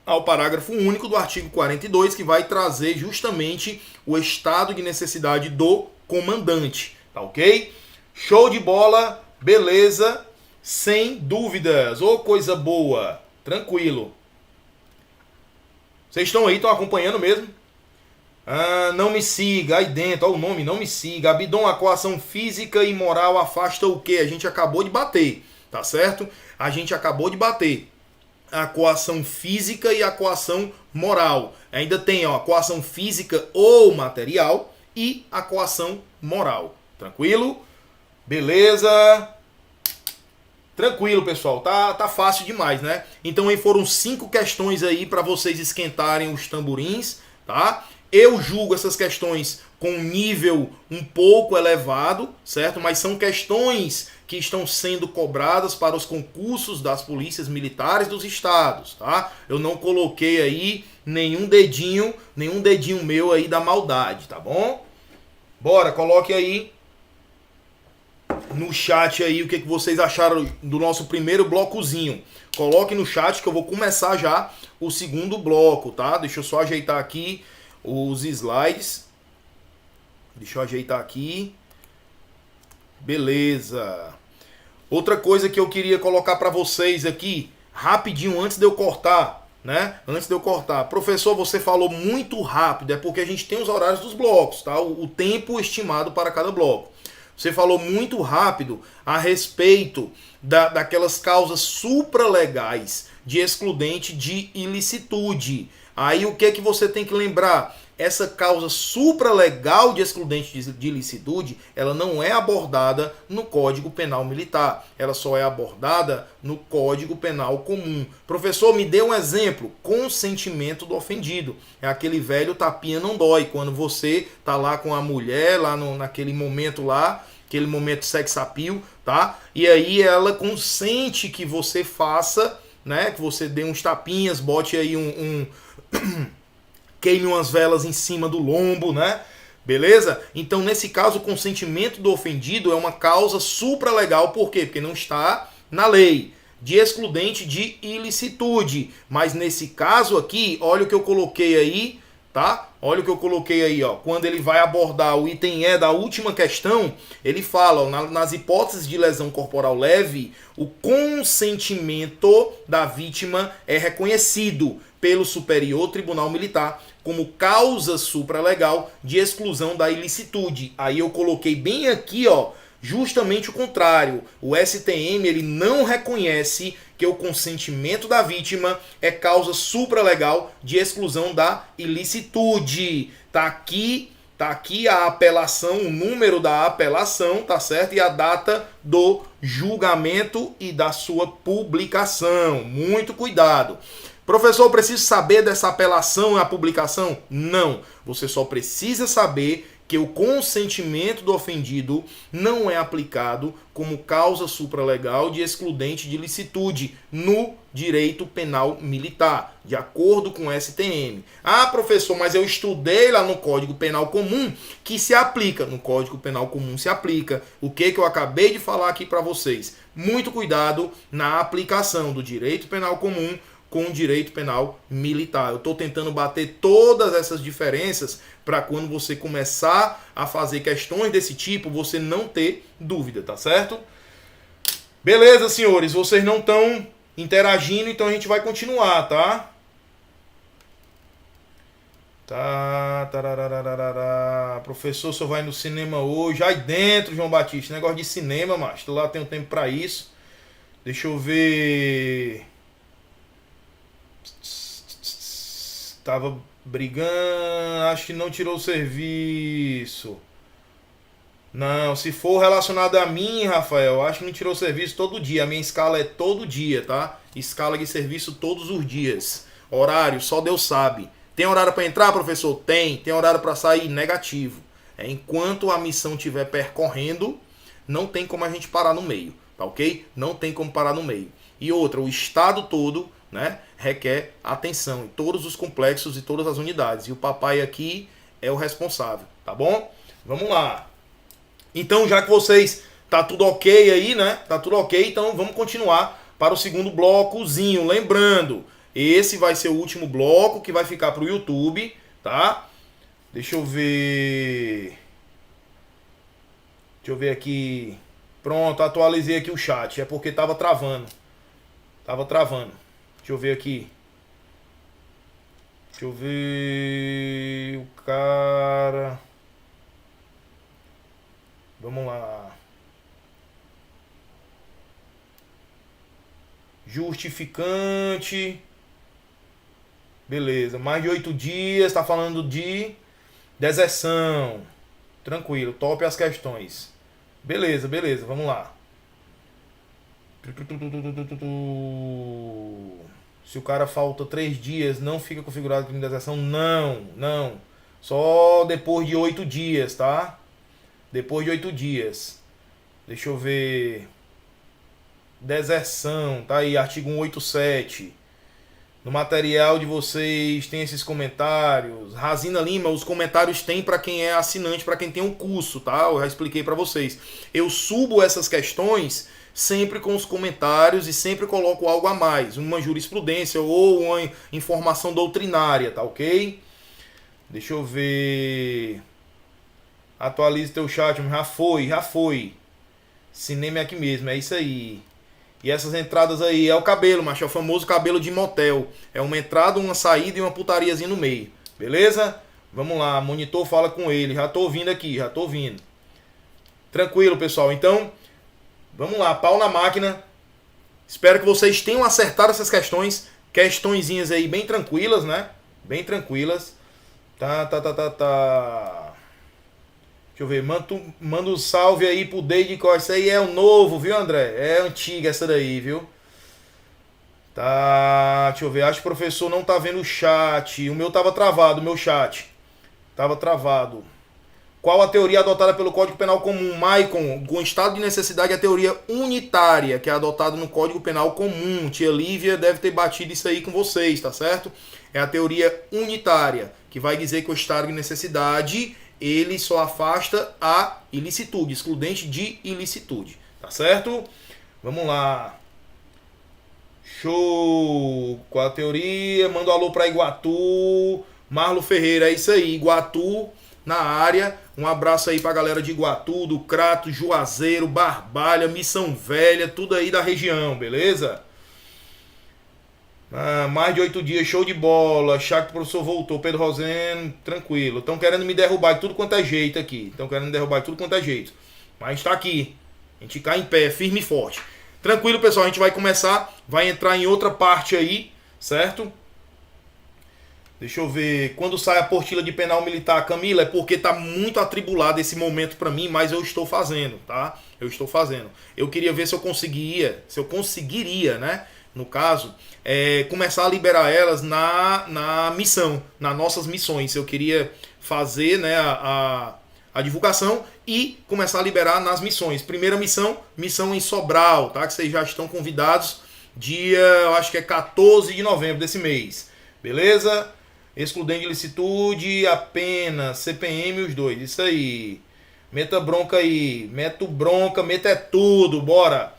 ao parágrafo único do artigo 42, que vai trazer justamente o estado de necessidade do comandante, tá ok? Show de bola, beleza, sem dúvidas, ô coisa boa, tranquilo. Vocês estão aí, estão acompanhando mesmo? Não me siga, aí dentro, ó, o nome, não me siga. Abdon, a coação física e moral afasta o quê? A gente acabou de bater, tá certo? A gente acabou de bater a coação física e a coação moral. Ainda tem ó, a coação física ou material e a coação moral. Tranquilo? Beleza? Tranquilo, pessoal. Tá fácil demais, né? Então aí foram 5 questões aí para vocês esquentarem os tamborins, tá? Eu julgo essas questões com um nível um pouco elevado, certo? Mas são questões que estão sendo cobradas para os concursos das polícias militares dos estados, tá? Eu não coloquei aí nenhum dedinho meu aí da maldade, tá bom? Bora, coloque aí no chat aí o que vocês acharam do nosso primeiro blocozinho. Coloque no chat que eu vou começar já o segundo bloco, tá? Deixa eu só ajeitar aqui os slides. Deixa eu ajeitar aqui. Beleza. Outra coisa que eu queria colocar para vocês aqui, rapidinho, antes de eu cortar, né? Antes de eu cortar. Professor, você falou muito rápido, é porque a gente tem os horários dos blocos, tá? O tempo estimado para cada bloco. Você falou muito rápido a respeito daquelas causas supralegais de excludente de ilicitude. Aí o que é que você tem que lembrar? Essa causa supralegal de excludente de ilicitude, ela não é abordada no Código Penal Militar. Ela só é abordada no Código Penal Comum. Professor, me dê um exemplo. Consentimento do ofendido. É aquele velho tapinha não dói. Quando você tá lá com a mulher, lá naquele momento lá, aquele momento sex appeal, tá? E aí ela consente que você faça, né? Que você dê uns tapinhas, bote aí queime umas velas em cima do lombo, né? Beleza? Então, nesse caso, o consentimento do ofendido é uma causa supralegal. Por quê? Porque não está na lei. De excludente de ilicitude. Mas nesse caso aqui, olha o que eu coloquei aí, tá? Olha o que eu coloquei aí, ó. Quando ele vai abordar o item E da última questão, ele fala, ó, nas hipóteses de lesão corporal leve, o consentimento da vítima é reconhecido pelo Superior Tribunal Militar como causa supralegal de exclusão da ilicitude. Aí eu coloquei bem aqui, ó, justamente o contrário. O STM ele não reconhece que o consentimento da vítima é causa supralegal de exclusão da ilicitude. Tá aqui a apelação, o número da apelação, tá certo? E a data do julgamento e da sua publicação. Muito cuidado. Professor, eu preciso saber dessa apelação e a publicação? Não. Você só precisa saber que o consentimento do ofendido não é aplicado como causa supralegal de excludente de ilicitude no direito penal militar, de acordo com o STM. Ah, professor, mas eu estudei lá no Código Penal Comum que se aplica. No Código Penal Comum se aplica. O que eu acabei de falar aqui para vocês? Muito cuidado na aplicação do direito penal comum com o direito penal militar. Eu estou tentando bater todas essas diferenças para quando você começar a fazer questões desse tipo, você não ter dúvida, tá certo? Beleza, senhores, vocês não estão interagindo, então a gente vai continuar, tá? Professor, só vai no cinema hoje. Aí dentro, João Batista, negócio de cinema, macho. Lá tem um tempo para isso. Deixa eu ver. Tava brigando, acho que não tirou o serviço. Não, se for relacionado a mim, Rafael, acho que não tirou o serviço todo dia. A minha escala é todo dia, tá? Escala de serviço todos os dias. Horário, só Deus sabe. Tem horário para entrar, professor? Tem. Tem horário para sair? Negativo. Enquanto a missão estiver percorrendo, não tem como a gente parar no meio, tá ok? Não tem como parar no meio. E outra, o estado todo, né, requer atenção em todos os complexos e todas as unidades. E o papai aqui é o responsável, tá bom? Vamos lá. Então, já que vocês tá tudo ok aí, né? Tá tudo ok, então vamos continuar para o segundo blocozinho. Lembrando, esse vai ser o último bloco que vai ficar pro YouTube, tá? Deixa eu ver aqui. Pronto, atualizei aqui o chat. É porque tava travando. Deixa eu ver aqui. Deixa eu ver. O cara. Vamos lá. Justificante. Beleza. Mais de 8 dias. Tá falando de deserção. Tranquilo. Top as questões. Beleza, beleza. Vamos lá. Se o cara falta 3 dias, não fica configurado crime de deserção? Não, não. Só depois de 8 dias, tá? Depois de 8 dias. Deixa eu ver. Deserção, tá aí, artigo 187. No material de vocês tem esses comentários. Razina Lima, os comentários tem para quem é assinante, para quem tem um curso, tá? Eu já expliquei para vocês. Eu subo essas questões sempre com os comentários e sempre coloco algo a mais, uma jurisprudência ou uma informação doutrinária, tá ok? Deixa eu ver. Atualize teu chat, já foi. Cinema é aqui mesmo, é isso aí. E essas entradas aí é o cabelo, macho, é o famoso cabelo de motel. É uma entrada, uma saída e uma putariazinha no meio. Beleza? Vamos lá, monitor fala com ele. Já tô ouvindo aqui, já tô ouvindo. Tranquilo, pessoal. Então, vamos lá, pau na máquina. Espero que vocês tenham acertado essas questões. Questõezinhas aí bem tranquilas, né? Bem tranquilas. Tá. Deixa eu ver, manda um salve aí pro Deide Costa. Isso aí é o novo, viu, André? É antiga essa daí, viu? Tá, deixa eu ver, acho que o professor não tá vendo o chat. O meu tava travado, o meu chat. Tava travado. Qual a teoria adotada pelo Código Penal Comum? Maicon, com estado de necessidade, a teoria unitária, que é adotada no Código Penal Comum. Tia Lívia deve ter batido isso aí com vocês, tá certo? É a teoria unitária, que vai dizer que o estado de necessidade ele só afasta a ilicitude, excludente de ilicitude, tá certo? Vamos lá. Show! Qual a teoria? Manda um alô para Iguatu. Marlo Ferreira, é isso aí, Iguatu na área. Um abraço aí pra galera de Iguatu, do Crato, Juazeiro, Barbalha, Missão Velha, tudo aí da região, beleza? Mais de 8 dias, show de bola. Chaco, o professor voltou. Pedro Roseno, tranquilo. Estão querendo me derrubar de tudo quanto é jeito aqui. Estão querendo me derrubar de tudo quanto é jeito. Mas está aqui. A gente cai em pé, firme e forte. Tranquilo, pessoal. A gente vai começar. Vai entrar em outra parte aí, certo? Deixa eu ver. Quando sai a apostila de penal militar, Camila, é porque tá muito atribulado esse momento para mim, mas eu estou fazendo, tá? Eu estou fazendo. Eu queria ver se eu conseguiria, né? No caso, começar a liberar elas na missão, nas nossas missões. Eu queria fazer, né, a divulgação e começar a liberar nas missões. Primeira missão em Sobral, tá? Que vocês já estão convidados dia, eu acho que é 14 de novembro desse mês. Beleza? Excludente de ilicitude, apenas CPM os dois. Isso aí. Meta bronca aí. Meta bronca, meta é tudo. Bora.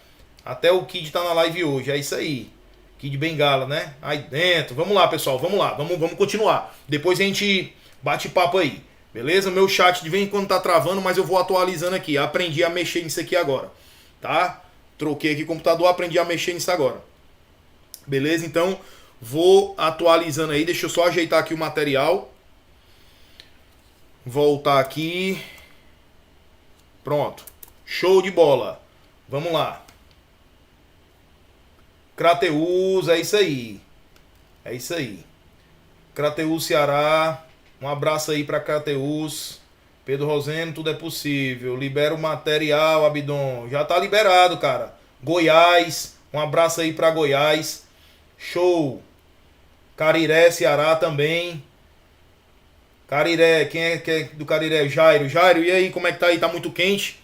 Até o Kid tá na live hoje, é isso aí. Kid Bengala, né? Aí dentro. Vamos lá, pessoal, vamos lá. Vamos continuar. Depois a gente bate papo aí. Beleza? Meu chat de vez em quando tá travando, mas eu vou atualizando aqui. Aprendi a mexer nisso aqui agora. Tá? Troquei aqui o computador, aprendi a mexer nisso agora. Beleza? Então, vou atualizando aí. Deixa eu só ajeitar aqui o material. Voltar aqui. Pronto. Show de bola. Vamos lá. Crateus, é isso aí. É isso aí. Crateus, Ceará. Um abraço aí para Crateus. Pedro Roseno, tudo é possível. Libera o material, Abidon. Já tá liberado, cara. Goiás. Um abraço aí para Goiás. Show. Cariré, Ceará também. Cariré, quem é que é do Cariré? Jairo. Jairo, e aí, como é que tá aí? Tá muito quente?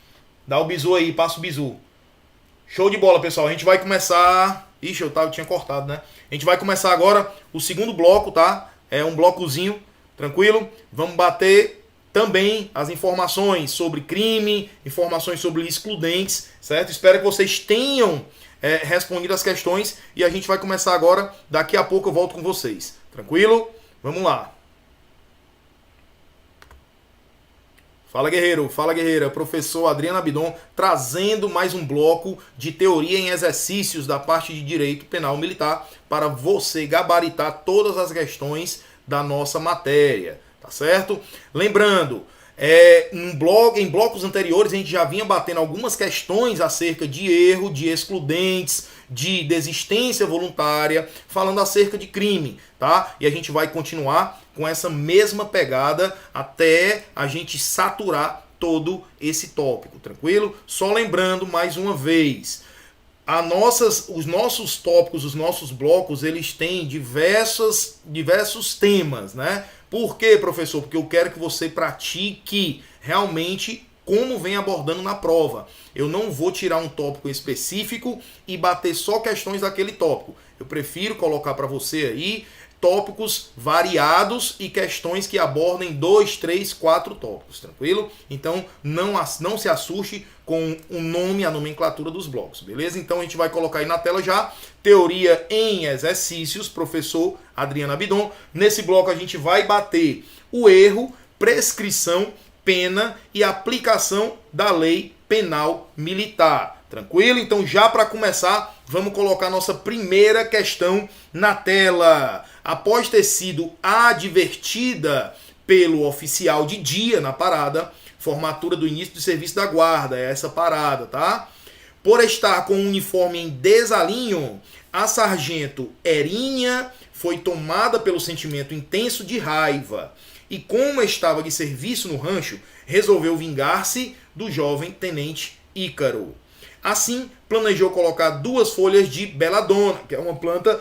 Dá o bizu aí, passa o bizu. Show de bola, pessoal. A gente vai começar... Ixi, eu tinha cortado, né? A gente vai começar agora o segundo bloco, tá? É um blocozinho, tranquilo? Vamos bater também as informações sobre crime, informações sobre excludentes, certo? Espero que vocês tenham respondido as questões e a gente vai começar agora. Daqui a pouco eu volto com vocês, tranquilo? Vamos lá. Fala guerreiro, fala guerreira, professor Adriano Abidon trazendo mais um bloco de teoria em exercícios da parte de direito penal militar para você gabaritar todas as questões da nossa matéria, tá certo? Lembrando, em blocos anteriores a gente já vinha batendo algumas questões acerca de erro, de excludentes, de desistência voluntária, falando acerca de crime, tá? E a gente vai continuar com essa mesma pegada até a gente saturar todo esse tópico, tranquilo? Só lembrando mais uma vez, os nossos tópicos, os nossos blocos, eles têm diversos temas, né? Por quê, professor? Porque eu quero que você pratique realmente como vem abordando na prova. Eu não vou tirar um tópico específico e bater só questões daquele tópico. Eu prefiro colocar para você aí tópicos variados e questões que abordem 2, 3, 4 tópicos, tranquilo? Então não se assuste com o nome, a nomenclatura dos blocos, beleza? Então a gente vai colocar aí na tela já, teoria em exercícios, professor Adriano Abidon. Nesse bloco a gente vai bater o erro, prescrição, pena e aplicação da lei penal militar. Tranquilo? Então já para começar, vamos colocar nossa primeira questão na tela. Após ter sido advertida pelo oficial de dia na parada, formatura do início do serviço da guarda, é essa parada, tá? Por estar com o uniforme em desalinho, a sargento Erinha foi tomada pelo sentimento intenso de raiva e, como estava de serviço no rancho, resolveu vingar-se do jovem tenente Ícaro. Assim, planejou colocar 2 folhas de beladona, que é uma planta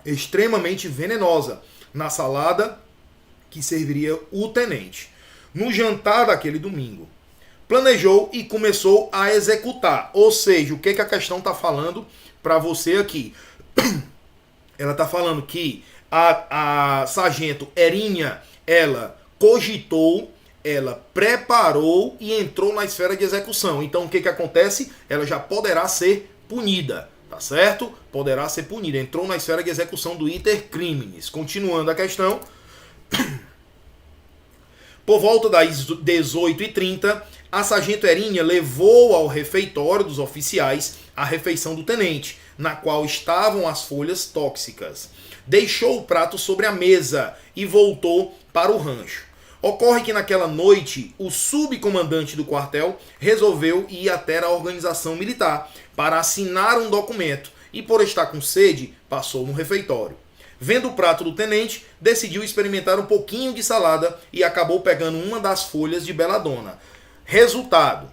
extremamente venenosa, na salada que serviria o tenente. No jantar daquele domingo, planejou e começou a executar. Ou seja, o que a questão está falando para você aqui? Ela está falando que a sargento Erinha, ela cogitou, ela preparou e entrou na esfera de execução. Então o que acontece? Ela já poderá ser punida, tá certo? Poderá ser punida. Entrou na esfera de execução do iter criminis. Continuando a questão. Por volta das 18h30, a sargento Erinha levou ao refeitório dos oficiais a refeição do tenente, na qual estavam as folhas tóxicas. Deixou o prato sobre a mesa e voltou para o rancho. Ocorre que naquela noite, o subcomandante do quartel resolveu ir até a organização militar para assinar um documento e, por estar com sede, passou no refeitório. Vendo o prato do tenente, decidiu experimentar um pouquinho de salada e acabou pegando uma das folhas de beladona. Resultado,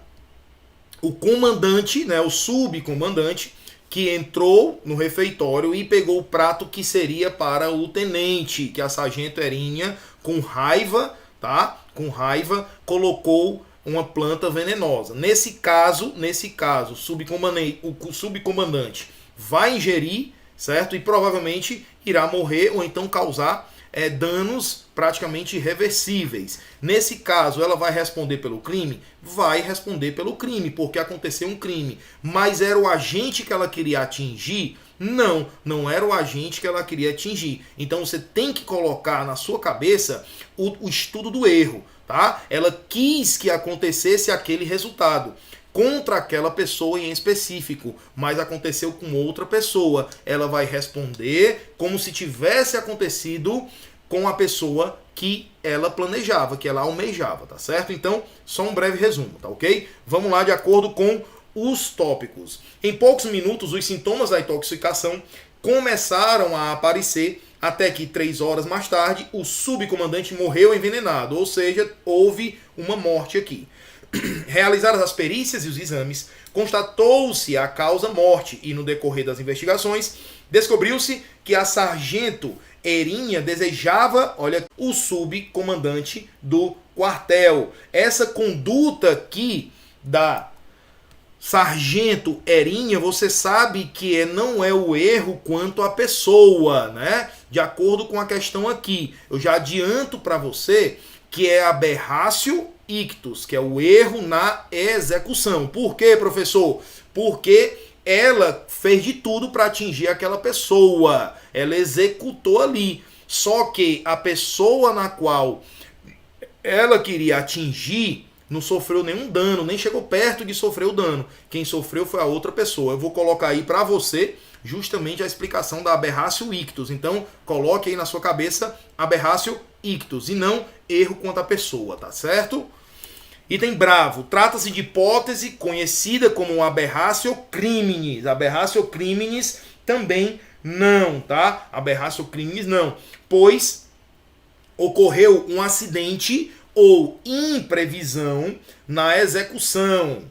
o comandante, o subcomandante, que entrou no refeitório e pegou o prato que seria para o tenente, que a sargento Erinha, com raiva, colocou uma planta venenosa. Nesse caso, o subcomandante vai ingerir, certo? E provavelmente irá morrer ou então causar danos praticamente irreversíveis. Nesse caso, ela vai responder pelo crime? Vai responder pelo crime, porque aconteceu um crime. Mas era o agente que ela queria atingir? Não era o agente que ela queria atingir. Então você tem que colocar na sua cabeça o estudo do erro, tá? Ela quis que acontecesse aquele resultado contra aquela pessoa em específico, mas aconteceu com outra pessoa. Ela vai responder como se tivesse acontecido com a pessoa que ela planejava, que ela almejava, tá certo? Então, só um breve resumo, tá ok? Vamos lá de acordo com os tópicos. Em poucos minutos, os sintomas da intoxicação começaram a aparecer, até que 3 horas mais tarde, o subcomandante morreu envenenado, ou seja, houve uma morte aqui. Realizadas as perícias e os exames, constatou-se a causa-morte e, no decorrer das investigações, descobriu-se que a sargento Erinha desejava, o subcomandante do quartel. Essa conduta aqui da sargento Erinha, você sabe que não é o erro quanto à pessoa, né? De acordo com a questão aqui, eu já adianto para você que é aberratio ictus, que é o erro na execução. Por quê, professor? Porque ela fez de tudo para atingir aquela pessoa. Ela executou ali. Só que a pessoa na qual ela queria atingir não sofreu nenhum dano, nem chegou perto de sofrer o dano. Quem sofreu foi a outra pessoa. Eu vou colocar aí para você justamente a explicação da aberratio ictus. Então, coloque aí na sua cabeça aberratio ictus e não erro contra a pessoa, tá certo? Item bravo. Trata-se de hipótese conhecida como aberratio criminis. Aberratio criminis também não, tá? Aberratio criminis não, pois ocorreu um acidente ou imprevisão na execução.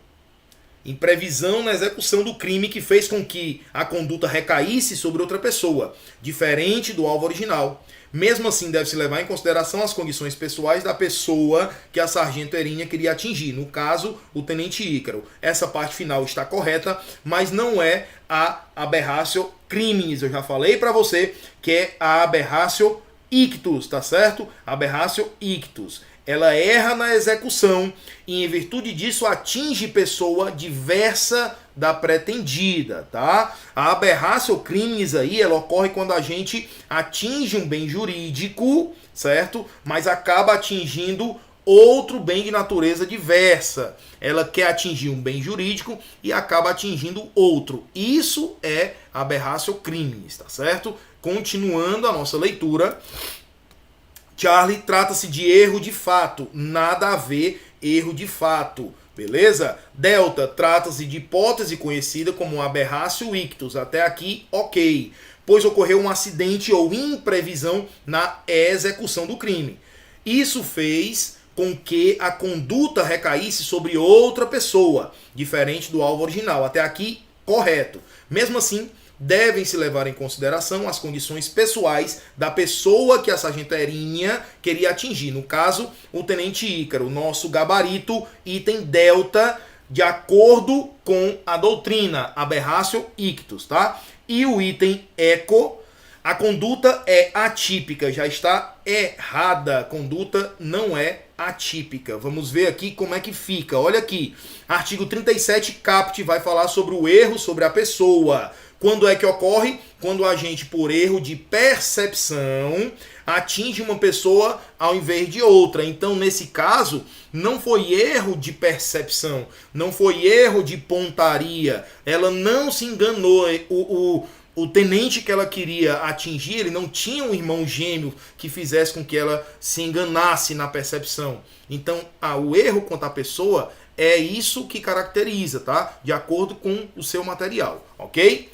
Imprevisão na execução do crime que fez com que a conduta recaísse sobre outra pessoa, diferente do alvo original. Mesmo assim, deve-se levar em consideração as condições pessoais da pessoa que a sargento Erinha queria atingir. No caso, o tenente Ícaro. Essa parte final está correta, mas não é a aberratio criminis. Eu já falei para você que é a aberratio ictus, tá certo? Aberratio ictus. Ela erra na execução e, em virtude disso, atinge pessoa diversa da pretendida, tá? A aberratio criminis aí, ela ocorre quando a gente atinge um bem jurídico, certo? Mas acaba atingindo outro bem de natureza diversa. Ela quer atingir um bem jurídico e acaba atingindo outro. Isso é aberratio criminis, tá certo? Continuando a nossa leitura, Charlie, trata-se de erro de fato, nada a ver erro de fato, beleza? Delta, trata-se de hipótese conhecida como aberratio ictus, até aqui ok, pois ocorreu um acidente ou imprevisão na execução do crime. Isso fez com que a conduta recaísse sobre outra pessoa, diferente do alvo original, até aqui correto. Mesmo assim, devem-se levar em consideração as condições pessoais da pessoa que a sargento Erinha queria atingir. No caso, o tenente Ícaro, nosso gabarito, item delta, de acordo com a doutrina, aberratio ictus, tá? E o item eco, a conduta é atípica, já está errada, a conduta não é atípica. Vamos ver aqui como é que fica. Olha aqui, artigo 37 caput vai falar sobre o erro sobre a pessoa. Quando é que ocorre? Quando a gente, por erro de percepção, atinge uma pessoa ao invés de outra. Então, nesse caso, não foi erro de percepção, não foi erro de pontaria. Ela não se enganou. O tenente que ela queria atingir, ele não tinha um irmão gêmeo que fizesse com que ela se enganasse na percepção. Então, o erro contra a pessoa é isso que caracteriza, tá? De acordo com o seu material, ok?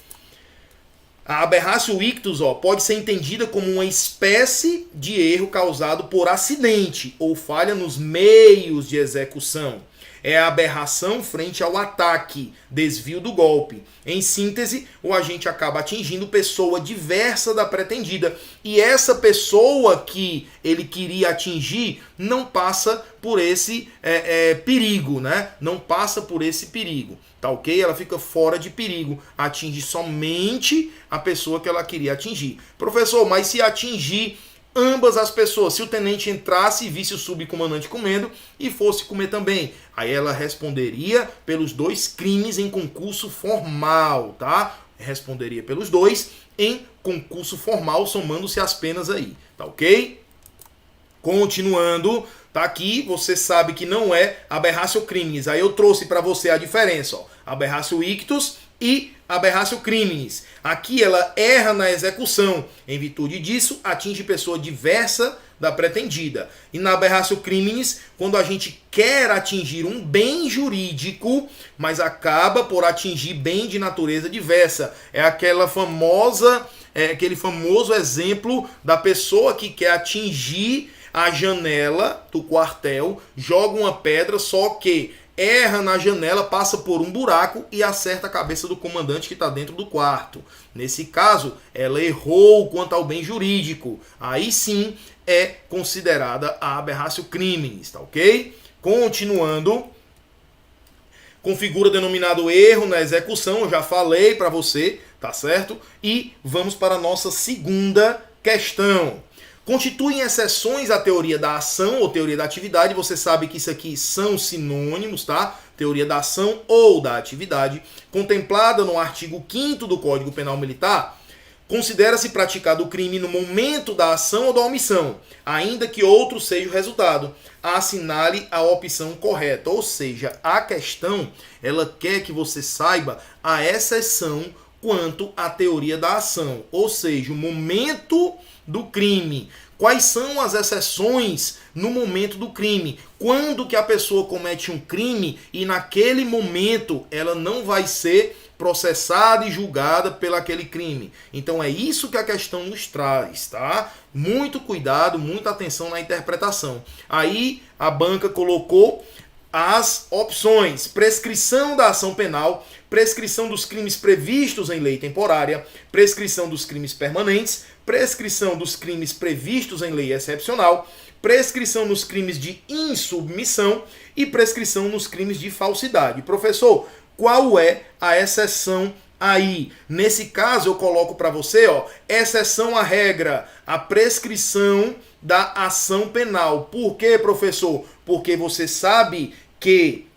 A aberratio ictus, pode ser entendida como uma espécie de erro causado por acidente ou falha nos meios de execução. É a aberração frente ao ataque, desvio do golpe. Em síntese, o agente acaba atingindo pessoa diversa da pretendida. E essa pessoa que ele queria atingir não passa por esse perigo, né? Não passa por esse perigo, tá ok? Ela fica fora de perigo. Atinge somente a pessoa que ela queria atingir. Professor, mas se atingir ambas as pessoas, se o tenente entrasse e visse o subcomandante comendo e fosse comer também, aí ela responderia pelos dois crimes em concurso formal, tá? Responderia pelos dois em concurso formal, somando-se as penas aí, tá ok? Continuando, tá aqui, você sabe que não é aberratio criminis, aí eu trouxe para você a diferença, aberratio ictus e aberratio criminis. Aqui ela erra na execução. Em virtude disso, atinge pessoa diversa da pretendida. E na aberratio criminis, quando a gente quer atingir um bem jurídico, mas acaba por atingir bem de natureza diversa. É aquele famoso exemplo da pessoa que quer atingir a janela do quartel, joga uma pedra, só que erra na janela, passa por um buraco e acerta a cabeça do comandante que está dentro do quarto. Nesse caso, ela errou quanto ao bem jurídico. Aí sim é considerada a aberratio criminis, tá ok? Continuando, configura denominado erro na execução, eu já falei para você, tá certo? E vamos para a nossa segunda questão. Constituem exceções à teoria da ação ou teoria da atividade. Você sabe que isso aqui são sinônimos, tá? Teoria da ação ou da atividade, contemplada no artigo 5º do Código Penal Militar, considera-se praticado o crime no momento da ação ou da omissão, ainda que outro seja o resultado. Assinale a opção correta. Ou seja, a questão, ela quer que você saiba a exceção quanto à teoria da ação, ou seja, o momento do crime. Quais são as exceções no momento do crime? Quando que a pessoa comete um crime e naquele momento ela não vai ser processada e julgada pelo aquele crime. Então é isso que a questão nos traz, tá? Muito cuidado, muita atenção na interpretação. Aí a banca colocou as opções: prescrição da ação penal, prescrição dos crimes previstos em lei temporária, prescrição dos crimes permanentes, prescrição dos crimes previstos em lei excepcional, prescrição nos crimes de insubmissão e prescrição nos crimes de falsidade. Professor, qual é a exceção aí? Nesse caso eu coloco para você, exceção à regra, a prescrição da ação penal. Por quê, professor? Porque você sabe que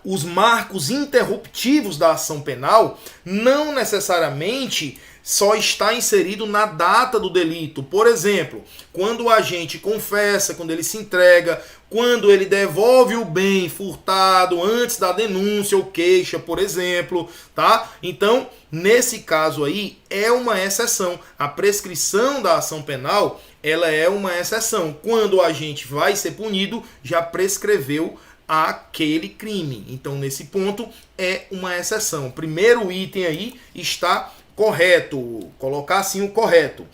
os marcos interruptivos da ação penal não necessariamente só está inserido na data do delito. Por exemplo, quando o agente confessa, quando ele se entrega, quando ele devolve o bem furtado antes da denúncia ou queixa, por exemplo, tá? Então, nesse caso aí, é uma exceção. A prescrição da ação penal, ela é uma exceção. Quando o agente vai ser punido, já prescreveu aquele crime. Então, nesse ponto, é uma exceção. O primeiro item aí está correto. Colocar assim o correto.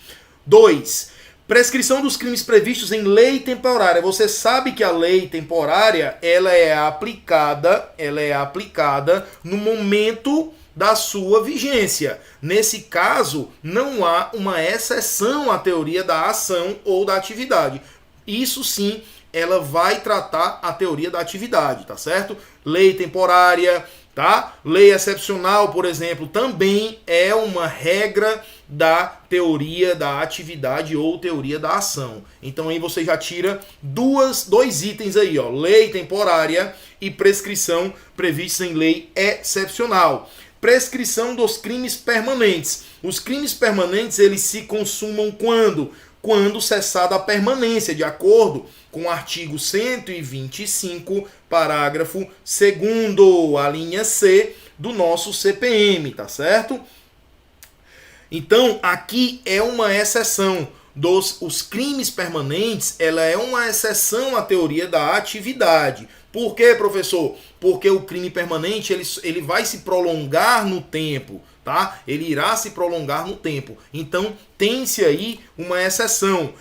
2. Prescrição dos crimes previstos em lei temporária. Você sabe que a lei temporária ela é aplicada no momento da sua vigência. Nesse caso, não há uma exceção à teoria da ação ou da atividade. Isso sim, ela vai tratar a teoria da atividade, tá certo? Lei temporária, tá? Lei excepcional, por exemplo, também é uma regra da teoria da atividade ou teoria da ação. Então aí você já tira dois itens aí, lei temporária e prescrição previstos em lei excepcional. Prescrição dos crimes permanentes. Os crimes permanentes, eles se consumam quando? Quando cessada a permanência, de acordo com o artigo 125, parágrafo 2º, a linha C do nosso CPM, tá certo? Então, aqui é uma exceção. Os crimes permanentes, ela é uma exceção à teoria da atividade. Por quê, professor? Porque o crime permanente, ele vai se prolongar no tempo, tá? Ele irá se prolongar no tempo. Então, tem-se aí uma exceção.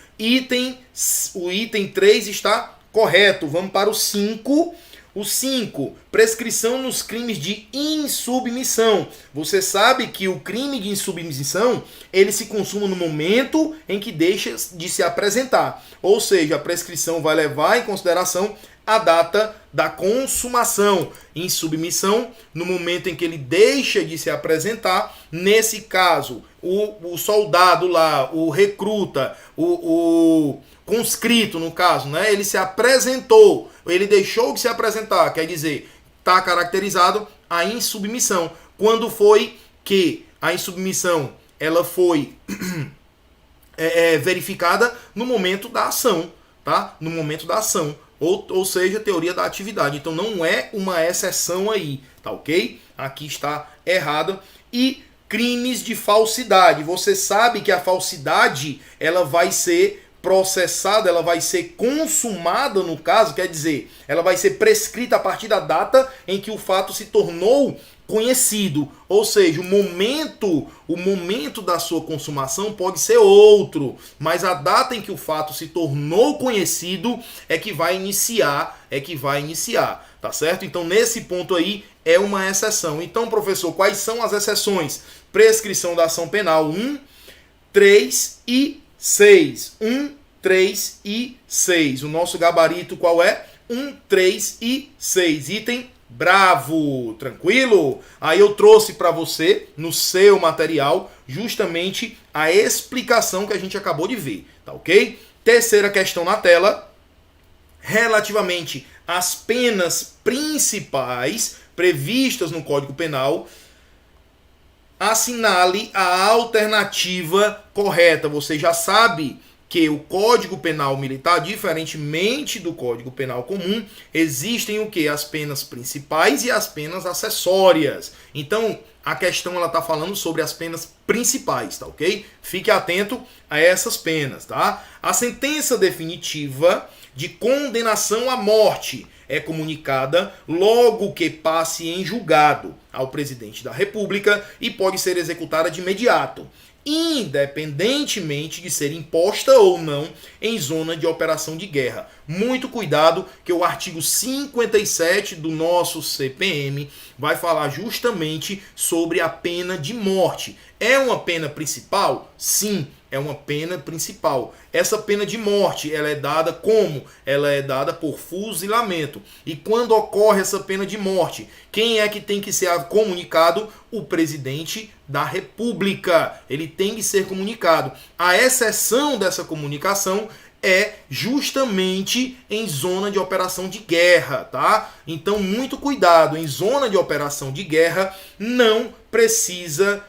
O item 3 está correto. Vamos para o 5. O 5, prescrição nos crimes de insubmissão. Você sabe que o crime de insubmissão, ele se consuma no momento em que deixa de se apresentar. Ou seja, a prescrição vai levar em consideração a data da consumação. Insubmissão, no momento em que ele deixa de se apresentar. Nesse caso, o soldado lá, o recruta, o conscrito, no caso, né? Ele se apresentou, ele deixou de se apresentar, quer dizer, está caracterizado a insubmissão. Quando foi que a insubmissão ela foi verificada? No momento da ação, tá? No momento da ação, ou seja, teoria da atividade. Então não é uma exceção aí, tá ok? Aqui está errado. E crimes de falsidade. Você sabe que a falsidade ela vai ser processada, ela vai ser consumada no caso, quer dizer, ela vai ser prescrita a partir da data em que o fato se tornou conhecido. Ou seja, o momento da sua consumação pode ser outro, mas a data em que o fato se tornou conhecido é que vai iniciar, tá certo? Então, nesse ponto aí é uma exceção. Então, professor, quais são as exceções? Prescrição da ação penal 1, 3 e 6. 1, 3 e 6. O nosso gabarito qual é? 1, 3 e 6. Item bravo. Tranquilo? Aí eu trouxe para você, no seu material, justamente a explicação que a gente acabou de ver. Tá ok? Terceira questão na tela. Relativamente às penas principais previstas no Código Penal, assinale a alternativa correta. Você já sabe que o Código Penal Militar, diferentemente do Código Penal Comum, existem o quê? As penas principais e as penas acessórias. Então, a questão ela está falando sobre as penas principais, tá ok? Fique atento a essas penas, tá? A sentença definitiva de condenação à morte é comunicada logo que passe em julgado ao presidente da República e pode ser executada de imediato, independentemente de ser imposta ou não em zona de operação de guerra. Muito cuidado, que o artigo 57 do nosso CPM vai falar justamente sobre a pena de morte. É uma pena principal? Sim, é uma pena principal. Essa pena de morte, ela é dada como? Ela é dada por fuzilamento. E quando ocorre essa pena de morte, quem é que tem que ser comunicado? O presidente da República. Ele tem que ser comunicado. A exceção dessa comunicação é justamente em zona de operação de guerra, tá? Então, muito cuidado, em zona de operação de guerra não precisa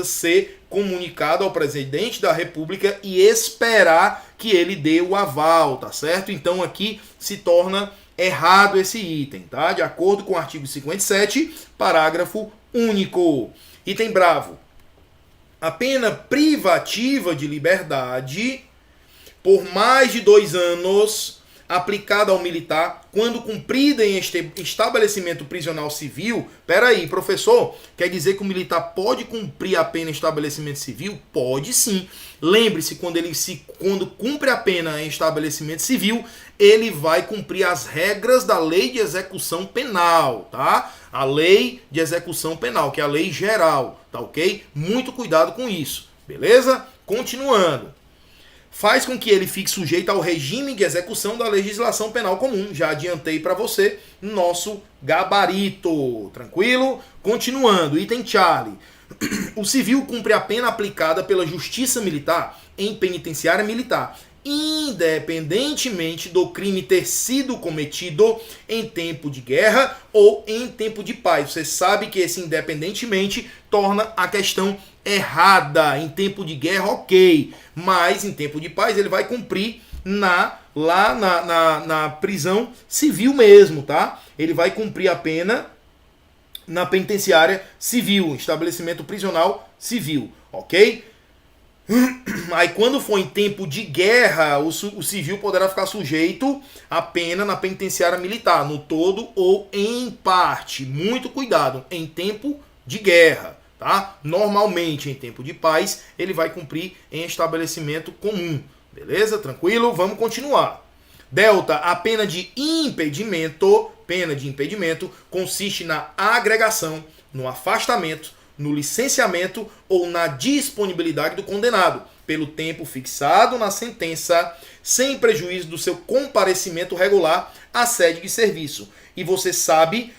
ser comunicado ao presidente da República e esperar que ele dê o aval, tá certo? Então, aqui se torna errado esse item, tá? De acordo com o artigo 57, parágrafo único. Item bravo. A pena privativa de liberdade por mais de 2 anos, aplicada ao militar, quando cumprida em estabelecimento prisional civil. Peraí, professor, quer dizer que o militar pode cumprir a pena em estabelecimento civil? Pode sim. Lembre-se, quando cumpre a pena em estabelecimento civil, ele vai cumprir as regras da lei de execução penal, tá? A lei de execução penal, que é a lei geral, tá ok? Muito cuidado com isso, beleza? Continuando. Faz com que ele fique sujeito ao regime de execução da legislação penal comum. Já adiantei para você nosso gabarito. Tranquilo? Continuando. Item Charlie. O civil cumpre a pena aplicada pela Justiça Militar em penitenciária militar, independentemente do crime ter sido cometido em tempo de guerra ou em tempo de paz. Você sabe que esse independentemente torna a questão errada. Em tempo de guerra, ok, mas em tempo de paz ele vai cumprir lá na prisão civil mesmo, tá? Ele vai cumprir a pena na penitenciária civil, estabelecimento prisional civil, ok? Aí quando for em tempo de guerra, o civil poderá ficar sujeito à pena na penitenciária militar, no todo ou em parte. Muito cuidado, em tempo de guerra, tá? Normalmente em tempo de paz, ele vai cumprir em estabelecimento comum. Beleza? Tranquilo? Vamos continuar. Delta, a pena de impedimento consiste na agregação, no afastamento, no licenciamento ou na disponibilidade do condenado, pelo tempo fixado na sentença, sem prejuízo do seu comparecimento regular à sede de serviço. E você sabe,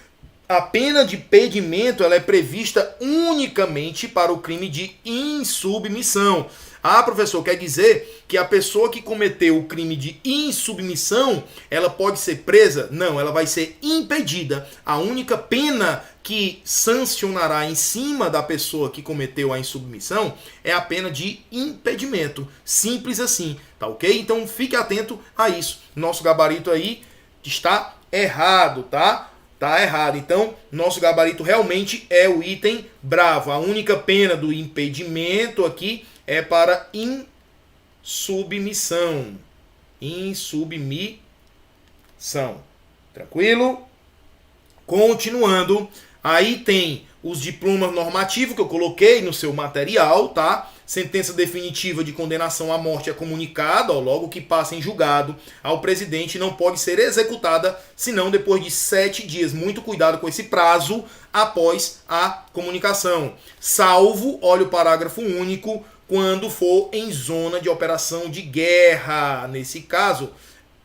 a pena de impedimento ela é prevista unicamente para o crime de insubmissão. Ah, professor, quer dizer que a pessoa que cometeu o crime de insubmissão, ela pode ser presa? Não, ela vai ser impedida. A única pena que sancionará em cima da pessoa que cometeu a insubmissão é a pena de impedimento. Simples assim, tá ok? Então fique atento a isso. Nosso gabarito aí está errado, tá? Tá errado. Então, nosso gabarito realmente é o item bravo. A única pena do impedimento aqui é para insubmissão. Insubmissão. Tranquilo? Continuando. Aí tem os diplomas normativos que eu coloquei no seu material, tá? Sentença definitiva de condenação à morte é comunicada, logo que passa em julgado, ao presidente, não pode ser executada senão depois de 7 dias. Muito cuidado com esse prazo após a comunicação. Salvo, olha o parágrafo único, quando for em zona de operação de guerra. Nesse caso,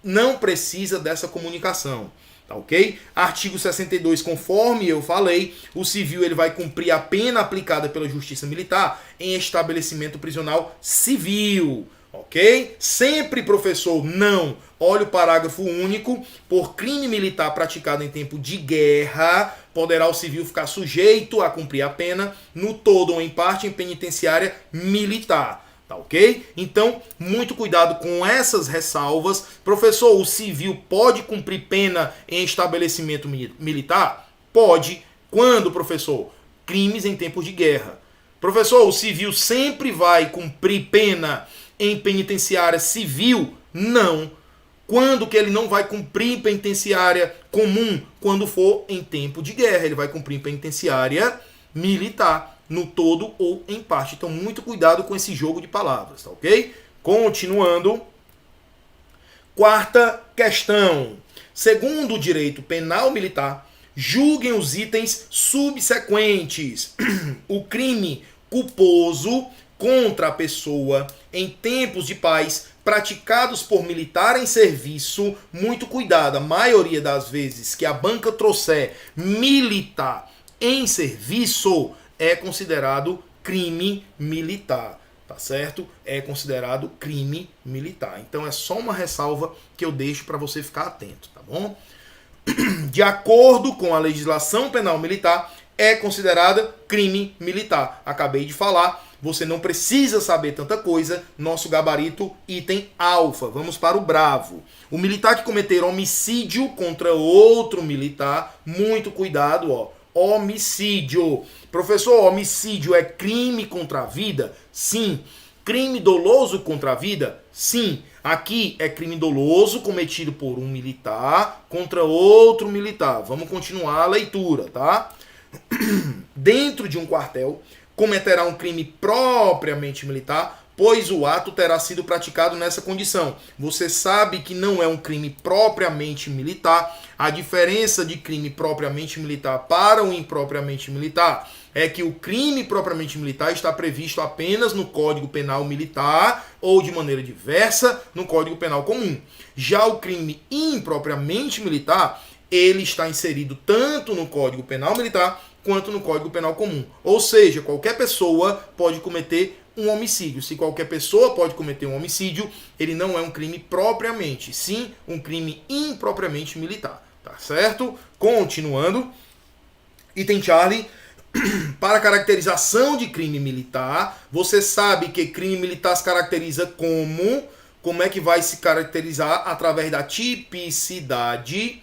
não precisa dessa comunicação. Tá ok? Artigo 62, conforme eu falei, o civil ele vai cumprir a pena aplicada pela Justiça Militar em estabelecimento prisional civil. Ok? Sempre, professor, não. Olha o parágrafo único. Por crime militar praticado em tempo de guerra, poderá o civil ficar sujeito a cumprir a pena, no todo ou em parte, em penitenciária militar. Tá ok? Então, muito cuidado com essas ressalvas. Professor, o civil pode cumprir pena em estabelecimento militar? Pode. Quando, professor? Crimes em tempos de guerra. Professor, o civil sempre vai cumprir pena em penitenciária civil? Não. Quando que ele não vai cumprir em penitenciária comum? Quando for em tempo de guerra. Ele vai cumprir em penitenciária militar, no todo ou em parte. Então, muito cuidado com esse jogo de palavras, tá ok? Continuando. Quarta questão. Segundo o direito penal militar, julguem os itens subsequentes. O crime culposo contra a pessoa em tempos de paz praticados por militar em serviço. Muito cuidado, a maioria das vezes que a banca trouxer militar em serviço é considerado crime militar, tá certo? É considerado crime militar. Então é só uma ressalva que eu deixo para você ficar atento, tá bom? De acordo com a legislação penal militar, é considerada crime militar. Acabei de falar, você não precisa saber tanta coisa. Nosso gabarito, item alfa. Vamos para o bravo. O militar que cometer homicídio contra outro militar, muito cuidado, ó. Homicídio. Professor, homicídio é crime contra a vida? Sim. Crime doloso contra a vida? Sim. Aqui é crime doloso cometido por um militar contra outro militar. Vamos continuar a leitura, tá? Dentro de um quartel, cometerá um crime propriamente militar, pois o ato terá sido praticado nessa condição. Você sabe que não é um crime propriamente militar. A diferença de crime propriamente militar para o impropriamente militar é que o crime propriamente militar está previsto apenas no Código Penal Militar ou, de maneira diversa, no Código Penal Comum. Já o crime impropriamente militar, ele está inserido tanto no Código Penal Militar quanto no Código Penal Comum. Ou seja, qualquer pessoa pode cometer um homicídio. Se qualquer pessoa pode cometer um homicídio, ele não é um crime propriamente, sim um crime impropriamente militar. Tá certo? Continuando. Item Charlie. Para caracterização de crime militar, você sabe que crime militar se caracteriza como? Como é que vai se caracterizar? Através da tipicidade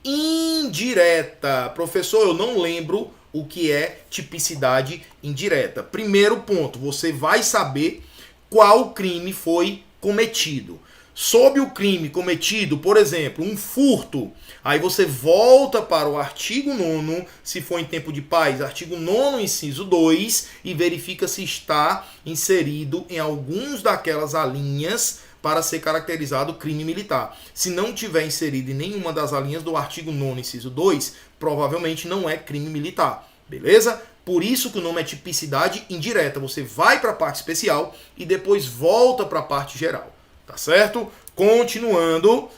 indireta. Professor, eu não lembro o que é tipicidade indireta. Primeiro ponto, você vai saber qual crime foi cometido. Sob o crime cometido, por exemplo, um furto, aí você volta para o artigo 9º, se for em tempo de paz, artigo 9º, inciso 2, e verifica se está inserido em alguns daquelas alíneas para ser caracterizado crime militar. Se não tiver inserido em nenhuma das alíneas do artigo 9º, inciso 2, provavelmente não é crime militar. Beleza? Por isso que o nome é tipicidade indireta. Você vai para a parte especial e depois volta para a parte geral. Tá certo? Continuando.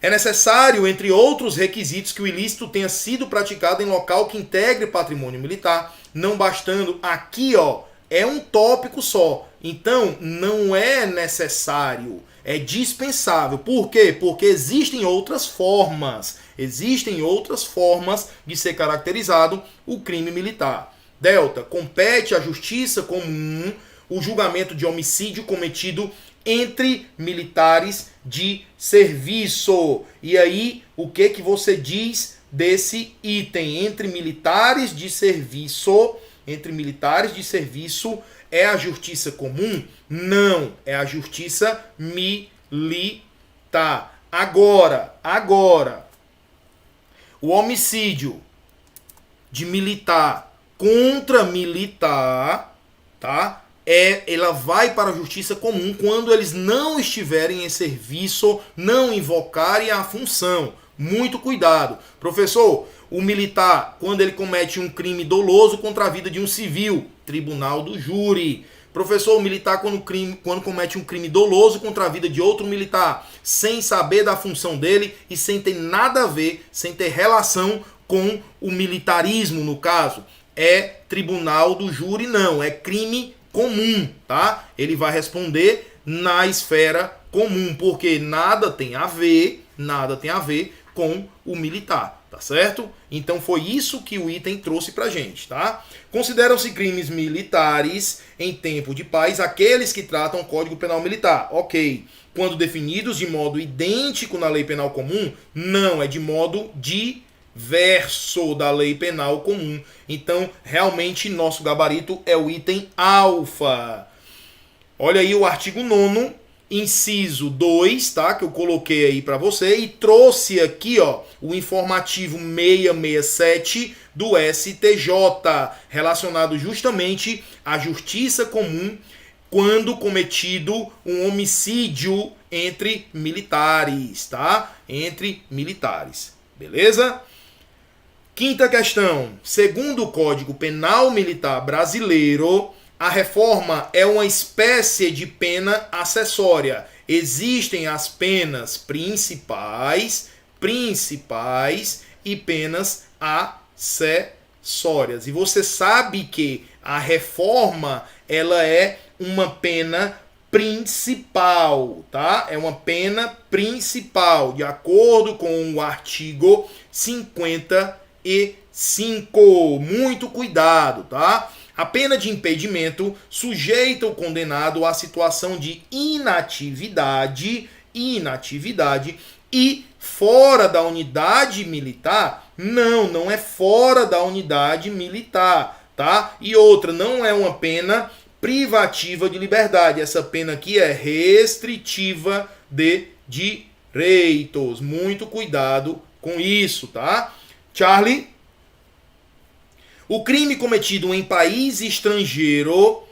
É necessário, entre outros requisitos, que o ilícito tenha sido praticado em local que integre patrimônio militar. Não bastando, aqui ó, é um tópico só. Então, não é necessário, é dispensável. Por quê? Porque existem outras formas. Existem outras formas de ser caracterizado o crime militar. Delta, compete à justiça comum o julgamento de homicídio cometido entre militares de serviço. E aí, o que você diz desse item? Entre militares de serviço, é a justiça comum? Não, é a justiça militar. Agora, o homicídio de militar contra militar, tá? Ela vai para a justiça comum quando eles não estiverem em serviço, não invocarem a função. Muito cuidado. Professor, o militar, quando ele comete um crime doloso contra a vida de um civil, tribunal do júri. Professor, o militar, quando comete um crime doloso contra a vida de outro militar, sem saber da função dele e sem ter nada a ver, sem ter relação com o militarismo, no caso, é tribunal do júri, não, é crime comum, tá? Ele vai responder na esfera comum, porque nada tem a ver com o militar, tá certo? Então foi isso que o item trouxe pra gente, tá? Consideram-se crimes militares em tempo de paz aqueles que tratam o Código Penal Militar. Ok. Quando definidos de modo idêntico na lei penal comum? Não, é de modo diverso da lei penal comum. Então, realmente, nosso gabarito é o item alfa. Olha aí o artigo 9º, inciso 2, tá? Que eu coloquei aí para você e trouxe aqui, ó, o informativo 667 do STJ, relacionado justamente à justiça comum quando cometido um homicídio entre militares, tá? Entre militares. Beleza? Quinta questão. Segundo o Código Penal Militar Brasileiro, a reforma é uma espécie de pena acessória. Existem as penas principais e penas acessórias. E você sabe que a reforma, ela é uma pena principal, tá? É uma pena principal, de acordo com o artigo 55. Muito cuidado, tá? A pena de impedimento sujeita o condenado à situação de inatividade e fora da unidade militar. Não é fora da unidade militar, tá? E outra, não é uma pena privativa de liberdade. Essa pena aqui é restritiva de direitos. Muito cuidado com isso, tá? Charlie? O crime cometido em país estrangeiro,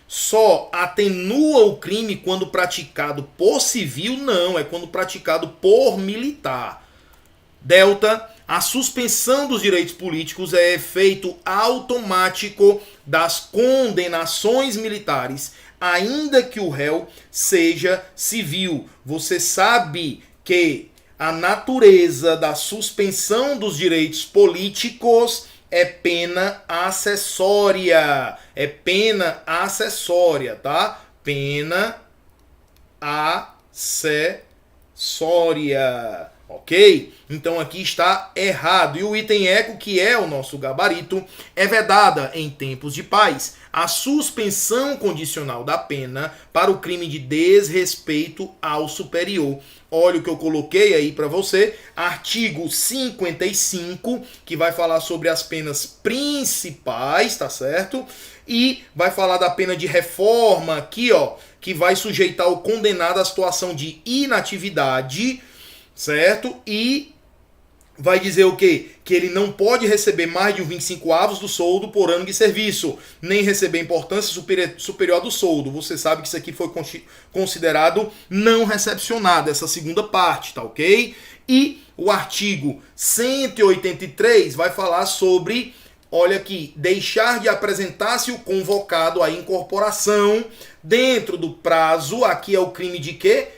só atenua o crime quando praticado por civil? Não, é quando praticado por militar. Delta, a suspensão dos direitos políticos é efeito automático das condenações militares, ainda que o réu seja civil. Você sabe que a natureza da suspensão dos direitos políticos é pena acessória. É pena acessória, tá? Pena acessória. Ok? Então aqui está errado. E o item eco, que é o nosso gabarito, é vedada em tempos de paz a suspensão condicional da pena para o crime de desrespeito ao superior. Olha o que eu coloquei aí para você, artigo 55, que vai falar sobre as penas principais, tá certo? E vai falar da pena de reforma aqui, ó, que vai sujeitar o condenado à situação de inatividade, certo? E vai dizer o quê? Que ele não pode receber mais de 25 avos do soldo por ano de serviço, nem receber importância superior do soldo. Você sabe que isso aqui foi considerado não recepcionado, essa segunda parte, tá ok? E o artigo 183 vai falar sobre, olha aqui, deixar de apresentar-se o convocado à incorporação dentro do prazo. Aqui é o crime de quê?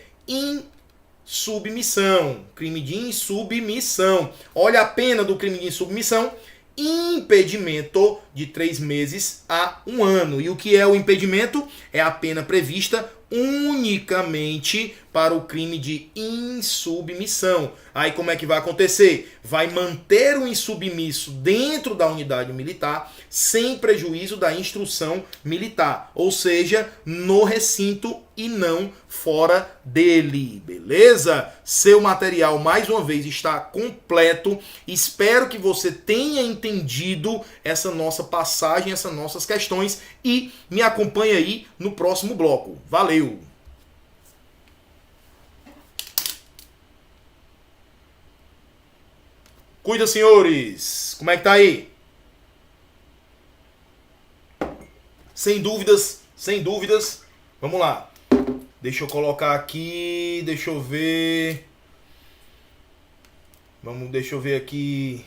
Submissão, crime de insubmissão. Olha a pena do crime de insubmissão: impedimento de 3 meses a 1 ano. E o que é o impedimento? É a pena prevista unicamente para o crime de insubmissão. Aí como é que vai acontecer? Vai manter o insubmisso dentro da unidade militar sem prejuízo da instrução militar, ou seja, no recinto e não fora dele, beleza? Seu material, mais uma vez, está completo. Espero que você tenha entendido essa nossa passagem, essas nossas questões, e me acompanhe aí no próximo bloco. Valeu! Cuida, senhores! Como é que tá aí? Sem dúvidas, sem dúvidas. Vamos lá. Deixa eu colocar aqui, deixa eu ver. Deixa eu ver aqui.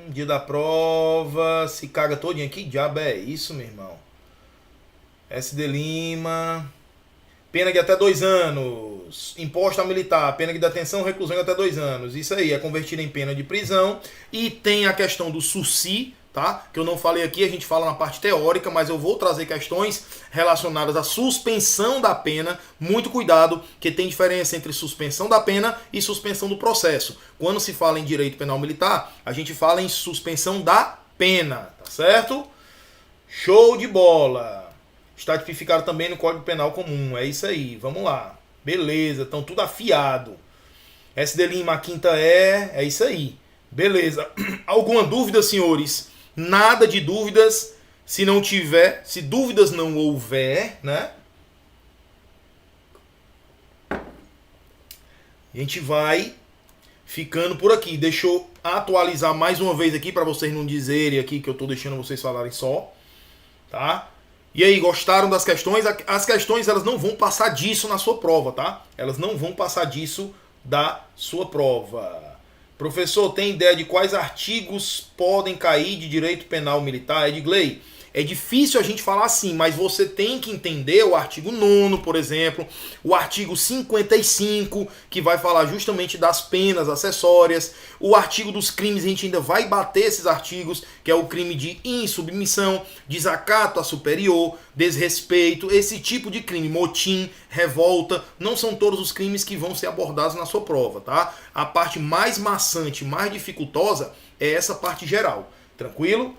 Dia da prova. Se caga todinho aqui, diabo é isso, meu irmão? SD Lima. Pena de até 2 anos. Imposta militar. Pena de detenção, reclusão de até 2 anos. Isso aí é convertido em pena de prisão. E tem a questão do SUSI, tá? Que eu não falei aqui, a gente fala na parte teórica, mas eu vou trazer questões relacionadas à suspensão da pena. Muito cuidado, que tem diferença entre suspensão da pena e suspensão do processo. Quando se fala em direito penal militar, a gente fala em suspensão da pena, tá certo? Show de bola! Está tipificado também no Código Penal Comum, é isso aí, vamos lá. Beleza, estão tudo afiado. SD Lima, a quinta é isso aí. Beleza. Alguma dúvida, senhores? Nada de dúvidas. Se não tiver, se dúvidas não houver, né? A gente vai ficando por aqui. Deixa eu atualizar mais uma vez aqui para vocês não dizerem aqui que eu estou deixando vocês falarem só, tá? E aí, gostaram das questões? As questões, elas não vão passar disso na sua prova, tá? Elas não vão passar disso da sua prova. Professor, tem ideia de quais artigos podem cair de direito penal militar? Edgley, é difícil a gente falar assim, mas você tem que entender o artigo 9º, por exemplo, o artigo 55, que vai falar justamente das penas acessórias, o artigo dos crimes, a gente ainda vai bater esses artigos, que é o crime de insubmissão, desacato a superior, desrespeito, esse tipo de crime, motim, revolta, não são todos os crimes que vão ser abordados na sua prova, tá? A parte mais maçante, mais dificultosa é essa parte geral, tranquilo?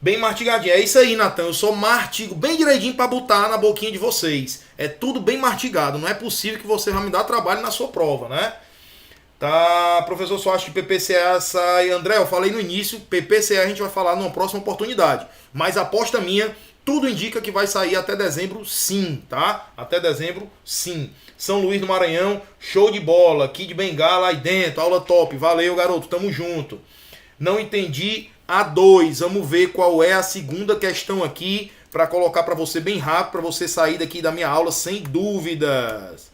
Bem mastigadinho. É isso aí, Natan. Eu só mastigo bem direitinho para botar na boquinha de vocês. É tudo bem mastigado. Não é possível que você vai me dar trabalho na sua prova, né? Tá, professor, só acho que PPCA sai... André, eu falei no início, PPCA a gente vai falar numa próxima oportunidade. Mas a aposta minha, tudo indica que vai sair até dezembro, sim, tá? Até dezembro, sim. São Luís do Maranhão, show de bola. Kid Bengala aí dentro, aula top. Valeu, garoto, tamo junto. Não entendi... A2, vamos ver qual é a segunda questão aqui para colocar para você bem rápido, para você sair daqui da minha aula sem dúvidas.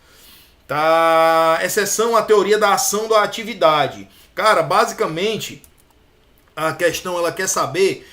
Tá, exceção à teoria da ação da atividade. Cara, basicamente a questão ela quer saber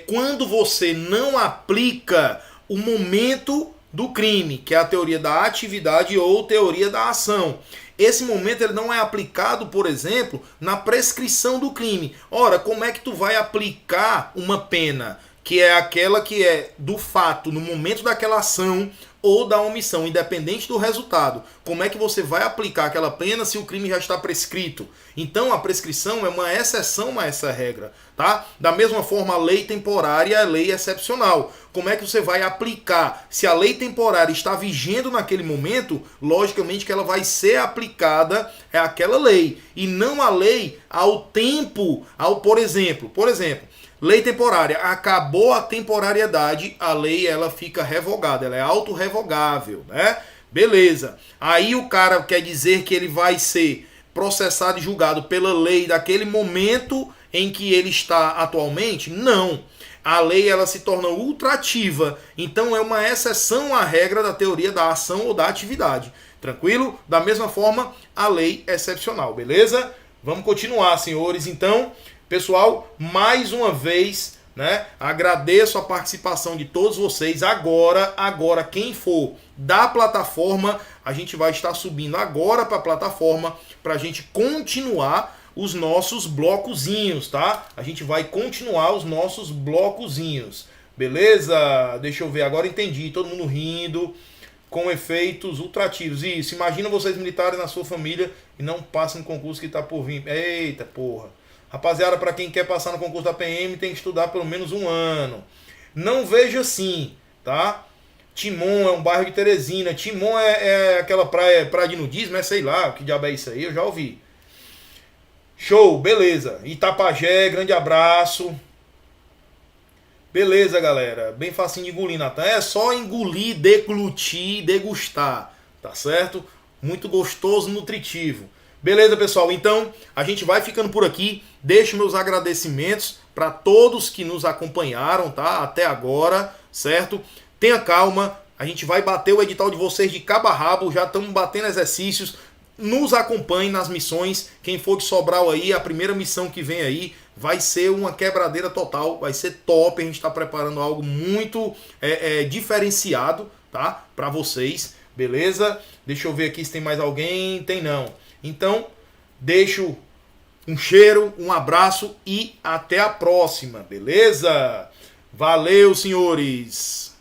quando você não aplica o momento do crime, que é a teoria da atividade ou teoria da ação. Esse momento ele não é aplicado, por exemplo, na prescrição do crime. Ora, como é que tu vai aplicar uma pena, que é aquela que é do fato, no momento daquela ação ou da omissão, independente do resultado? Como é que você vai aplicar aquela pena se o crime já está prescrito? Então a prescrição é uma exceção a essa regra, tá? Da mesma forma, a lei temporária é a lei excepcional. Como é que você vai aplicar? Se a lei temporária está vigendo naquele momento, logicamente que ela vai ser aplicada àquela lei, e não a lei ao tempo, por exemplo, lei temporária, acabou a temporariedade, a lei ela fica revogada, ela é autorrevogável, né? Beleza. Aí o cara quer dizer que ele vai ser processado e julgado pela lei daquele momento em que ele está atualmente? Não. A lei ela se torna ultrativa, então é uma exceção à regra da teoria da ação ou da atividade. Tranquilo? Da mesma forma, a lei é excepcional, beleza? Vamos continuar, senhores. Então, pessoal, mais uma vez, né, agradeço a participação de todos vocês. Agora, quem for da plataforma, a gente vai estar subindo agora para a plataforma para a gente continuar os nossos blocozinhos, tá? A gente vai continuar os nossos blocozinhos, beleza? Deixa eu ver, agora entendi, todo mundo rindo, com efeitos ultrativos. Isso, imagina vocês militares na sua família e não passam no concurso que tá por vir. Eita porra. Rapaziada, para quem quer passar no concurso da PM, tem que estudar pelo menos 1 ano. Não vejo assim, tá? Timon é um bairro de Teresina. Timon é aquela praia de nudismo, sei lá, que diabo é isso aí, eu já ouvi. Show, beleza. Itapajé, grande abraço. Beleza, galera. Bem facinho de engolir, Natan. É só engolir, deglutir, degustar, tá certo? Muito gostoso, nutritivo. Beleza, pessoal? Então, a gente vai ficando por aqui. Deixo meus agradecimentos para todos que nos acompanharam, tá? Até agora, certo? Tenha calma. A gente vai bater o edital de vocês de cabo a rabo. Já estamos batendo exercícios. Nos acompanhe nas missões. Quem for de Sobral aí, a primeira missão que vem aí vai ser uma quebradeira total. Vai ser top. A gente está preparando algo muito diferenciado, tá? Para vocês. Beleza? Deixa eu ver aqui se tem mais alguém. Tem não. Então, deixo Um cheiro, um abraço e até a próxima, beleza? Valeu, senhores!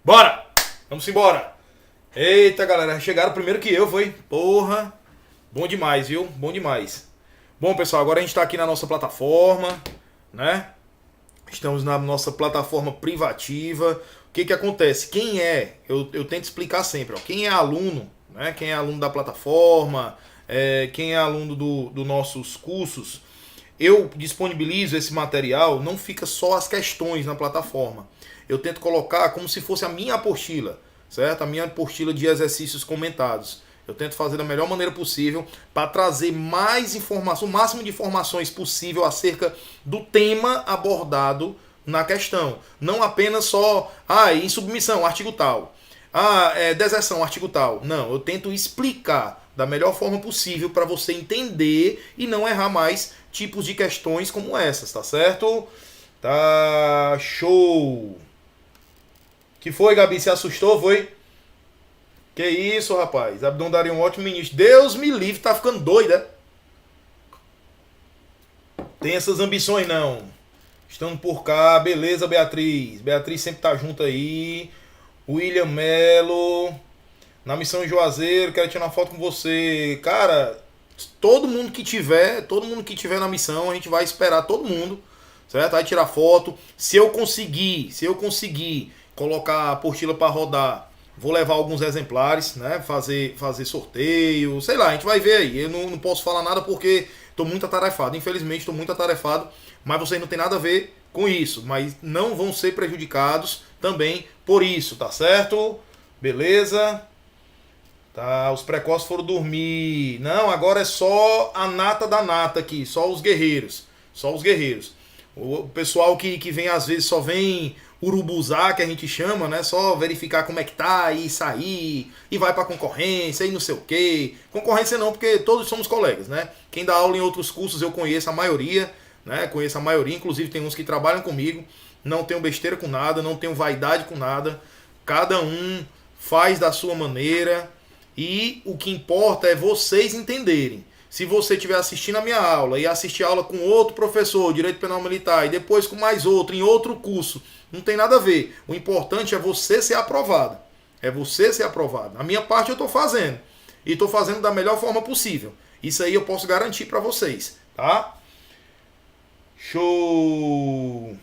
Bora! Vamos embora! Eita, galera, chegaram primeiro que eu, foi? Porra! Bom demais, viu? Bom demais. Bom, pessoal, agora a gente está aqui na nossa plataforma, né? Estamos na nossa plataforma privativa. O que acontece? Quem é, eu tento explicar sempre, ó, quem é aluno, né? Quem é aluno da plataforma, quem é aluno dos nossos cursos, eu disponibilizo esse material, não fica só as questões na plataforma. Eu tento colocar como se fosse a minha apostila, certo? A minha apostila de exercícios comentados. Eu tento fazer da melhor maneira possível para trazer mais informação, o máximo de informações possível acerca do tema abordado na questão. Não apenas só, em submissão, artigo tal. Deserção, artigo tal. Não, eu tento explicar da melhor forma possível para você entender e não errar mais tipos de questões como essas, tá certo? Tá show! Que foi, Gabi? Se assustou, foi? Que isso, rapaz. Abdon daria um ótimo ministro. Deus me livre, tá ficando doida. Tem essas ambições, não. Estamos por cá. Beleza, Beatriz. Beatriz sempre tá junto aí. William Melo. Na missão em Juazeiro, quero tirar uma foto com você. Cara, todo mundo que tiver na missão, a gente vai esperar todo mundo, certo? Vai tirar foto. Se eu conseguir colocar a apostila para rodar, vou levar alguns exemplares, né? Fazer sorteio, sei lá, a gente vai ver aí. Eu não posso falar nada porque estou muito atarefado. Infelizmente, estou muito atarefado, mas vocês não tem nada a ver com isso. Mas não vão ser prejudicados também por isso, tá certo? Beleza? Tá, os precoces foram dormir. Não, agora é só a nata da nata aqui, só os guerreiros. Só os guerreiros. O pessoal que vem às vezes só vem urubuzar, que a gente chama, né? Só verificar como é que tá e sair, e vai pra concorrência e não sei o quê. Concorrência não, porque todos somos colegas, né? Quem dá aula em outros cursos eu conheço a maioria, né? Conheço a maioria, inclusive tem uns que trabalham comigo. Não tenho besteira com nada, não tenho vaidade com nada. Cada um faz da sua maneira e o que importa é vocês entenderem. Se você estiver assistindo a minha aula e assistir a aula com outro professor, Direito Penal Militar, e depois com mais outro, em outro curso, não tem nada a ver. O importante é você ser aprovado. É você ser aprovado. A minha parte eu estou fazendo. E estou fazendo da melhor forma possível. Isso aí eu posso garantir para vocês. Tá? Show!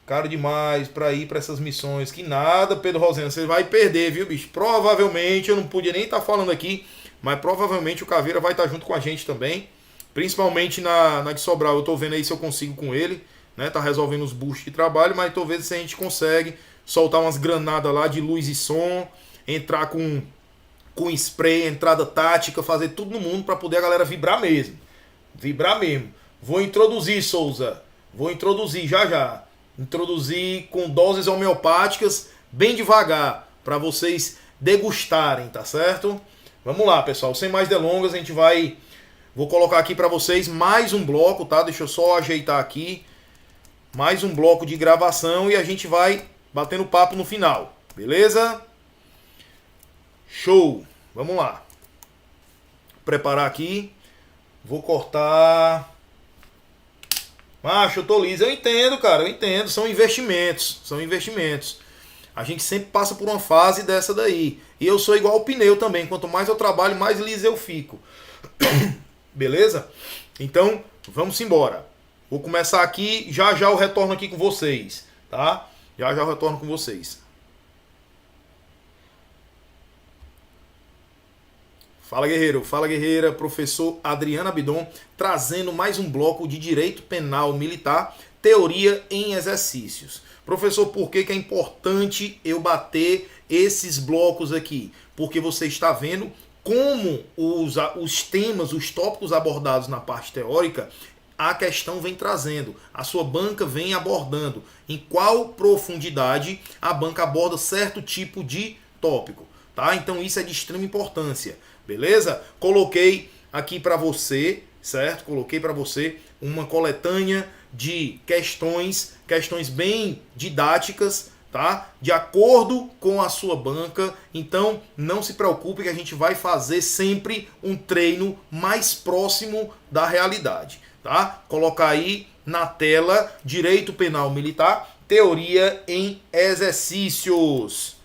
Caro demais para ir para essas missões. Que nada, Pedro Rosena. Você vai perder, viu, bicho? Provavelmente, eu não podia nem estar falando aqui, mas provavelmente o Caveira vai estar junto com a gente também. Principalmente na de Sobral. Eu estou vendo aí se eu consigo com ele. Né? Tá resolvendo os bustos de trabalho, mas estou vendo se a gente consegue soltar umas granadas lá de luz e som, entrar com spray, entrada tática, fazer tudo no mundo para poder a galera vibrar mesmo. Vibrar mesmo. Vou introduzir, Souza. Vou introduzir já. Introduzir com doses homeopáticas, bem devagar, para vocês degustarem, tá certo? Vamos lá, pessoal. Sem mais delongas, a gente vai... Vou colocar aqui para vocês mais um bloco, tá? Deixa eu só ajeitar aqui. Mais um bloco de gravação e a gente vai batendo papo no final. Beleza? Show! Vamos lá. Preparar aqui. Vou cortar... Macho, eu tô liso. Eu entendo, cara. Eu entendo. São investimentos. São investimentos. A gente sempre passa por uma fase dessa daí. E eu sou igual ao pneu também. Quanto mais eu trabalho, mais liso eu fico. Beleza? Então, vamos embora. Vou começar aqui. Já eu retorno aqui com vocês. Tá? Já eu retorno com vocês. Fala, guerreiro. Fala, guerreira. Professor Adriano Abdon, trazendo mais um bloco de Direito Penal Militar, Teoria em Exercícios. Professor, por que é importante eu bater esses blocos aqui? Porque você está vendo como os temas, os tópicos abordados na parte teórica, a questão vem trazendo, a sua banca vem abordando. Em qual profundidade a banca aborda certo tipo de tópico. Tá? Então isso é de extrema importância. Beleza? Coloquei aqui para você, certo? Coloquei para você uma coletânea de questões questões bem didáticas, tá? De acordo com a sua banca. Então, não se preocupe que a gente vai fazer sempre um treino mais próximo da realidade, tá? Colocar aí na tela Direito Penal Militar, teoria em exercícios.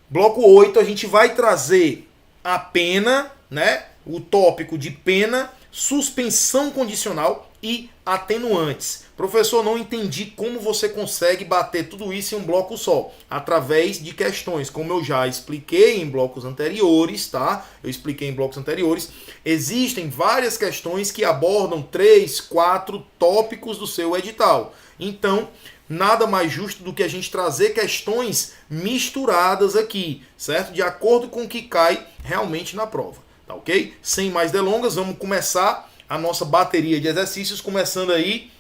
Bloco 8, a gente vai trazer a pena, né? O tópico de pena, suspensão condicional e atenuantes. Professor, não entendi como você consegue bater tudo isso em um bloco só. Através de questões, como eu já expliquei em blocos anteriores, tá? Eu expliquei em blocos anteriores. Existem várias questões que abordam 3, 4 tópicos do seu edital. Então, nada mais justo do que a gente trazer questões misturadas aqui, certo? De acordo com o que cai realmente na prova, tá ok? Sem mais delongas, vamos começar a nossa bateria de exercícios, começando aí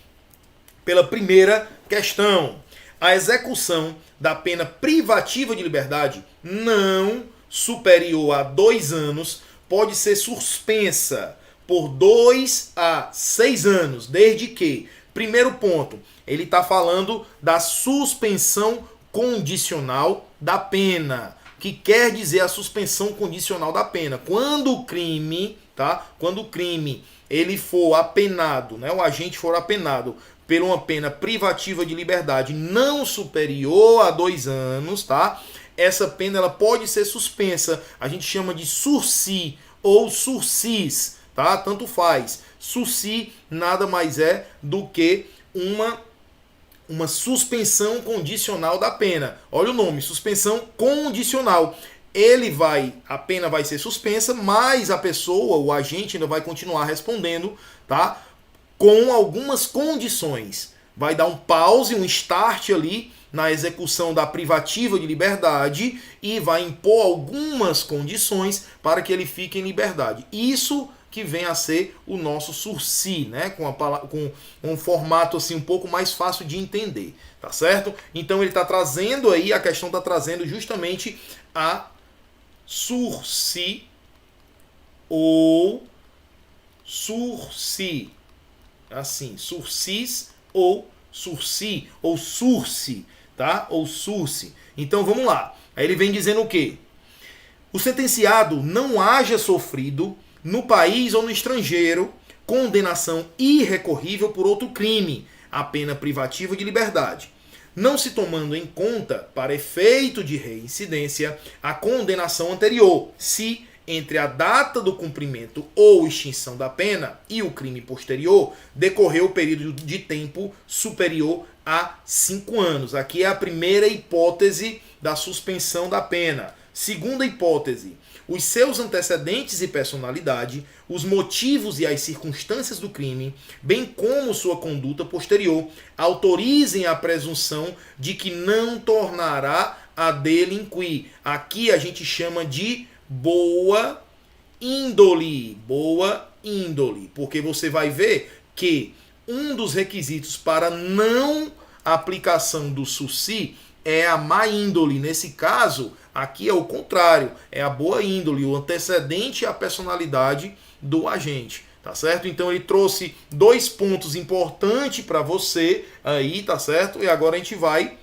pela primeira questão. A execução da pena privativa de liberdade não superior a 2 anos pode ser suspensa por 2 a 6 anos, desde que, primeiro ponto, ele está falando da suspensão condicional da pena. O que quer dizer a suspensão condicional da pena? Quando o crime, tá? Quando o crime ele for apenado, né? O agente for apenado por uma pena privativa de liberdade não superior a 2 anos, tá? Essa pena ela pode ser suspensa. A gente chama de sursis ou sursis, tá? Tanto faz. Sursis nada mais é do que uma suspensão condicional da pena. Olha o nome, suspensão condicional. A pena vai ser suspensa, mas a pessoa, o agente ainda vai continuar respondendo, tá? Com algumas condições. Vai dar um pause, um start ali na execução da privativa de liberdade e vai impor algumas condições para que ele fique em liberdade. Isso que vem a ser o nosso sursis, né? Com um formato assim um pouco mais fácil de entender, tá certo? Então ele está trazendo aí, a questão está trazendo justamente a sursis ou sursis, assim, sursis ou sursi, ou sursi, tá? Ou sursi. Então vamos lá. Aí ele vem dizendo o quê? O sentenciado não haja sofrido no país ou no estrangeiro condenação irrecorrível por outro crime, a pena privativa de liberdade, não se tomando em conta, para efeito de reincidência, a condenação anterior, se entre a data do cumprimento ou extinção da pena e o crime posterior decorreu o período de tempo superior a 5 anos. Aqui é a primeira hipótese da suspensão da pena. Segunda hipótese, os seus antecedentes e personalidade, os motivos e as circunstâncias do crime, bem como sua conduta posterior, autorizem a presunção de que não tornará a delinquir. Aqui a gente chama de boa índole, porque você vai ver que um dos requisitos para não aplicação do sursis é a má índole. Nesse caso, aqui é o contrário, é a boa índole, o antecedente e a personalidade do agente, tá certo? Então ele trouxe 2 pontos importantes para você aí, tá certo? E agora a gente vai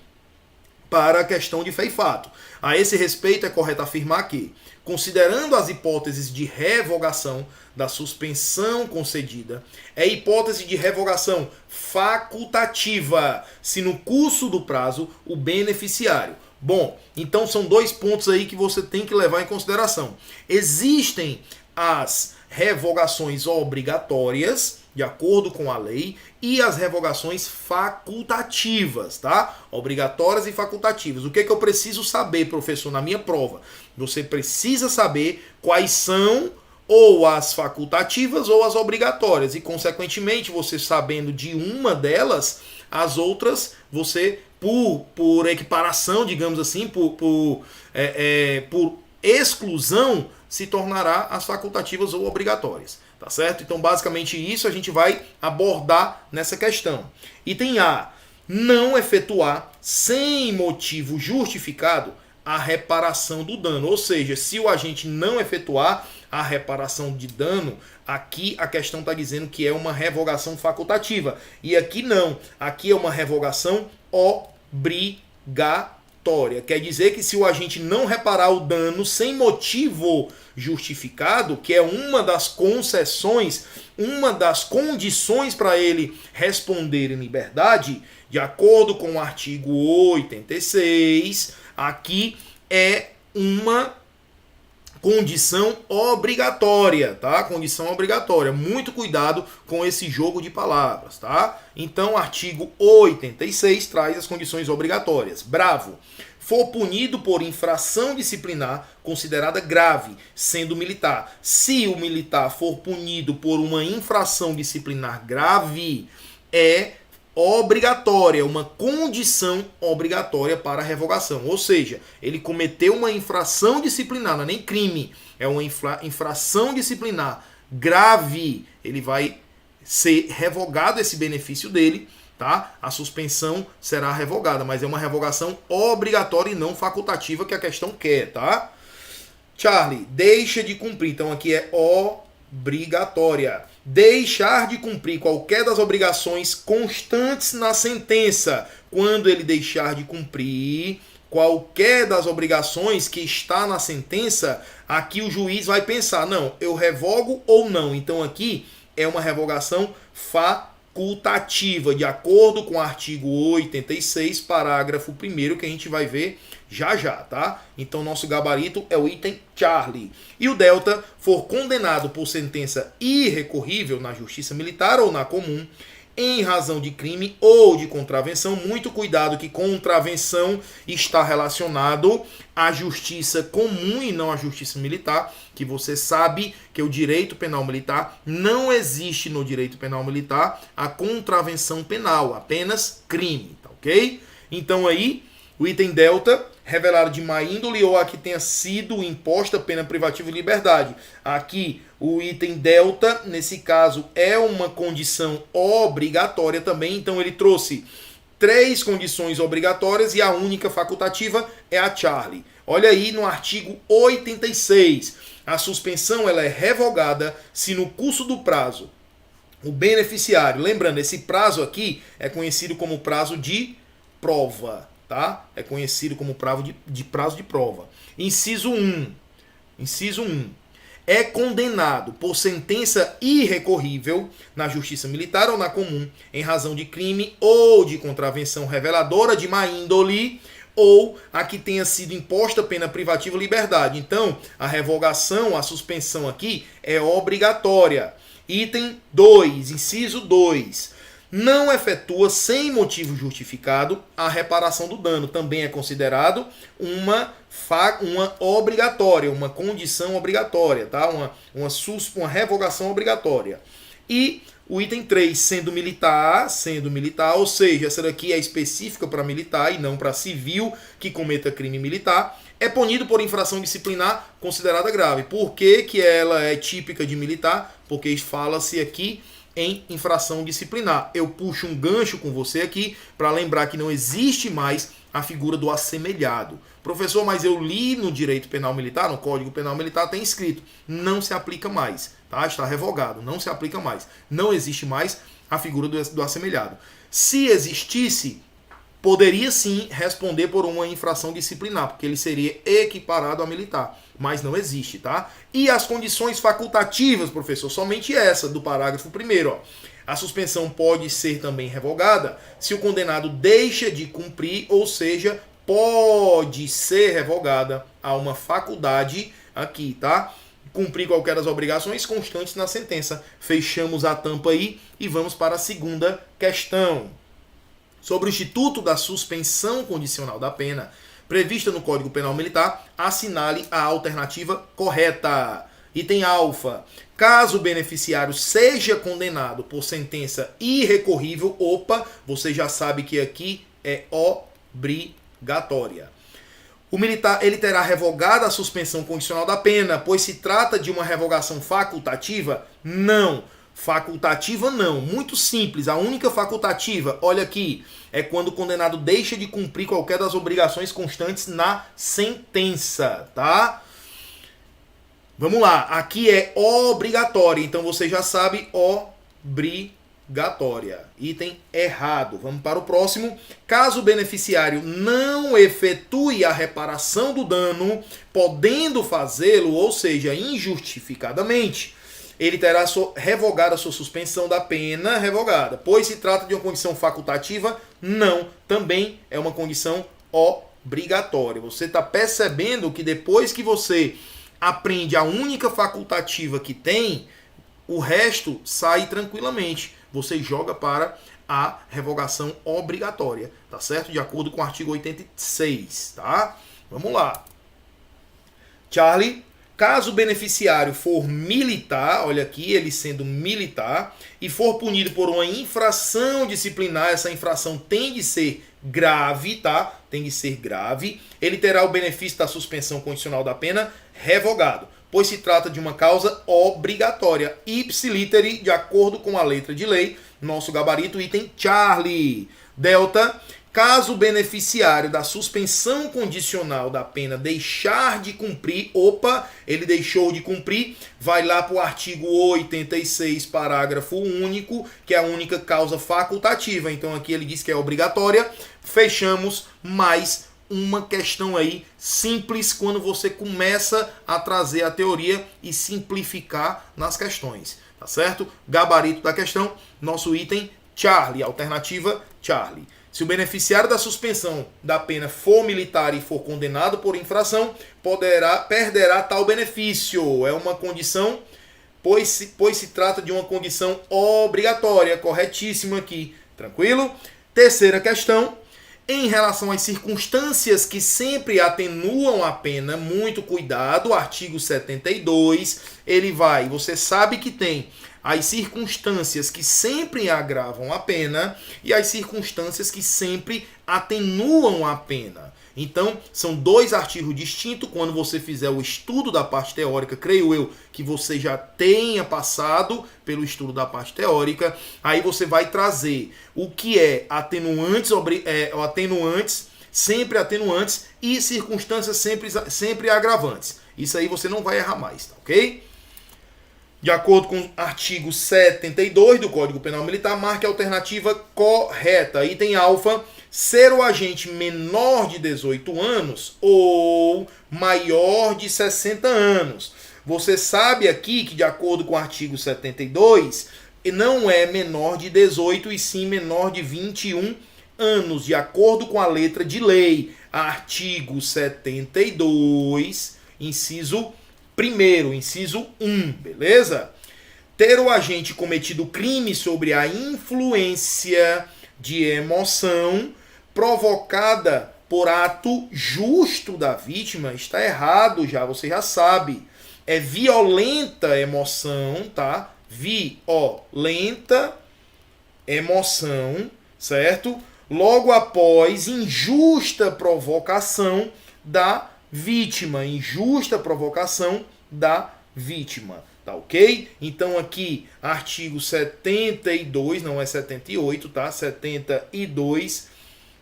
para a questão de fé e fato. A esse respeito, é correto afirmar que, considerando as hipóteses de revogação da suspensão concedida, é hipótese de revogação facultativa, se no curso do prazo o beneficiário. Bom, então são 2 pontos aí que você tem que levar em consideração. Existem as revogações obrigatórias, de acordo com a lei, e as revogações facultativas, tá? Obrigatórias e facultativas. O que é que eu preciso saber, professor, na minha prova? Você precisa saber quais são ou as facultativas ou as obrigatórias. E, consequentemente, você sabendo de uma delas, as outras, você, por equiparação, digamos assim, por exclusão, se tornará as facultativas ou obrigatórias. Tá certo? Então, basicamente, isso a gente vai abordar nessa questão. Item A. Não efetuar, sem motivo justificado, a reparação do dano. Ou seja, se o agente não efetuar a reparação de dano, aqui a questão está dizendo que é uma revogação facultativa. E aqui não. Aqui é uma revogação obrigatória. Quer dizer que se o agente não reparar o dano sem motivo justificado, que é uma das concessões, uma das condições para ele responder em liberdade, de acordo com o artigo 86, aqui é uma condição obrigatória, tá? Condição obrigatória. Muito cuidado com esse jogo de palavras, tá? Então, artigo 86 traz as condições obrigatórias. Bravo. For punido por infração disciplinar considerada grave, sendo militar. Se o militar for punido por uma infração disciplinar grave, é obrigatória, uma condição obrigatória para a revogação. Ou seja, ele cometeu uma infração disciplinar, não é nem crime, é uma infração disciplinar grave. Ele vai ser revogado esse benefício dele, tá? A suspensão será revogada, mas é uma revogação obrigatória e não facultativa que a questão quer, tá? Charlie, deixa de cumprir. Então aqui é obrigatória. Deixar de cumprir qualquer das obrigações constantes na sentença. Quando ele deixar de cumprir qualquer das obrigações que está na sentença, aqui o juiz vai pensar, não, eu revogo ou não. Então aqui é uma revogação facultativa, de acordo com o artigo 86, parágrafo 1º, que a gente vai ver já já, tá? Então nosso gabarito é o item Charlie. E o delta for condenado por sentença irrecorrível na justiça militar ou na comum, em razão de crime ou de contravenção. Muito cuidado que contravenção está relacionado à justiça comum e não à justiça militar, que você sabe que o direito penal militar não existe no direito penal militar a contravenção penal, apenas crime, tá ok? Então aí, o item delta, revelar de má índole ou a que tenha sido imposta pena privativa de liberdade. Aqui, o item delta, nesse caso, é uma condição obrigatória também. Então, ele trouxe 3 condições obrigatórias e a única facultativa é a Charlie. Olha aí no artigo 86. A suspensão ela é revogada se no curso do prazo o beneficiário, lembrando, esse prazo aqui é conhecido como prazo de prova. Tá? É conhecido como prazo de prova. Inciso 1. É condenado por sentença irrecorrível na justiça militar ou na comum, em razão de crime ou de contravenção reveladora de má índole, ou a que tenha sido imposta pena privativa de liberdade. Então, a revogação, a suspensão aqui é obrigatória. Item 2, inciso 2. Não efetua sem motivo justificado a reparação do dano. Também é considerado uma obrigatória, uma condição obrigatória, tá? Uma revogação obrigatória. E o item 3, sendo militar, ou seja, essa daqui é específica para militar e não para civil que cometa crime militar, é punido por infração disciplinar considerada grave. Por que que ela é típica de militar? Porque fala-se aqui em infração disciplinar. Eu puxo um gancho com você aqui para lembrar que não existe mais a figura do assemelhado. Professor, mas eu li no direito penal militar, no Código Penal Militar, tem escrito, não se aplica mais, tá? Está revogado, não se aplica mais. Não existe mais a figura do assemelhado. Se existisse, poderia sim responder por uma infração disciplinar, porque ele seria equiparado a militar, mas não existe, tá? E as condições facultativas, professor, somente essa do parágrafo 1º, ó. A suspensão pode ser também revogada se o condenado deixa de cumprir, ou seja, pode ser revogada a uma faculdade aqui, tá? Cumprir qualquer das obrigações constantes na sentença. Fechamos a tampa aí e vamos para a segunda questão. Sobre o instituto da suspensão condicional da pena, prevista no Código Penal Militar, assinale a alternativa correta. Item alfa. Caso o beneficiário seja condenado por sentença irrecorrível, você já sabe que aqui é obrigatória. O militar ele terá revogada a suspensão condicional da pena, pois se trata de uma revogação facultativa? Não. Facultativa não, muito simples. A única facultativa, olha aqui, é quando o condenado deixa de cumprir qualquer das obrigações constantes na sentença, tá? Vamos lá, aqui é obrigatória, então você já sabe, obrigatória. Item errado. Vamos para o próximo. Caso o beneficiário não efetue a reparação do dano, podendo fazê-lo, ou seja, injustificadamente, ele terá revogada a sua suspensão da pena revogada. Pois se trata de uma condição facultativa, não, também é uma condição obrigatória. Você está percebendo que depois que você aprende a única facultativa que tem, o resto sai tranquilamente. Você joga para a revogação obrigatória, tá certo? De acordo com o artigo 86, tá? Vamos lá. Charlie, caso o beneficiário for militar, olha aqui, ele sendo militar, e for punido por uma infração disciplinar, essa infração tem de ser grave, tá? Tem de ser grave. Ele terá o benefício da suspensão condicional da pena revogado, pois se trata de uma causa obrigatória. Ipsiliteri, de acordo com a letra de lei, nosso gabarito, item Charlie. Delta, caso o beneficiário da suspensão condicional da pena deixar de cumprir, ele deixou de cumprir, vai lá para o artigo 86, parágrafo único, que é a única causa facultativa. Então aqui ele diz que é obrigatória. Fechamos mais uma questão aí simples quando você começa a trazer a teoria e simplificar nas questões, tá certo? Gabarito da questão, nosso item Charlie, alternativa Charlie. Se o beneficiário da suspensão da pena for militar e for condenado por infração, perderá tal benefício. É uma condição, pois se trata de uma condição obrigatória, corretíssimo aqui, tranquilo? Terceira questão. Em relação às circunstâncias que sempre atenuam a pena, muito cuidado, artigo 72, você sabe que tem as circunstâncias que sempre agravam a pena e as circunstâncias que sempre atenuam a pena. Então, são dois artigos distintos. Quando você fizer o estudo da parte teórica, creio eu que você já tenha passado pelo estudo da parte teórica, aí você vai trazer o que é atenuantes, sempre atenuantes e circunstâncias sempre agravantes. Isso aí você não vai errar mais, tá ok? De acordo com o artigo 72 do Código Penal Militar, marque a alternativa correta. Item alfa, ser o agente menor de 18 anos ou maior de 60 anos. Você sabe aqui que, de acordo com o artigo 72, não é menor de 18 e sim menor de 21 anos, de acordo com a letra de lei. Artigo 72, inciso 1º, inciso 1, beleza? Ter o agente cometido crime sobre a influência de emoção provocada por ato justo da vítima, está errado já, você já sabe. É violenta emoção, tá? Violenta emoção, certo? Logo após injusta provocação da vítima, injusta provocação da vítima, tá ok? Então aqui, artigo 72, não é 78, tá? 72,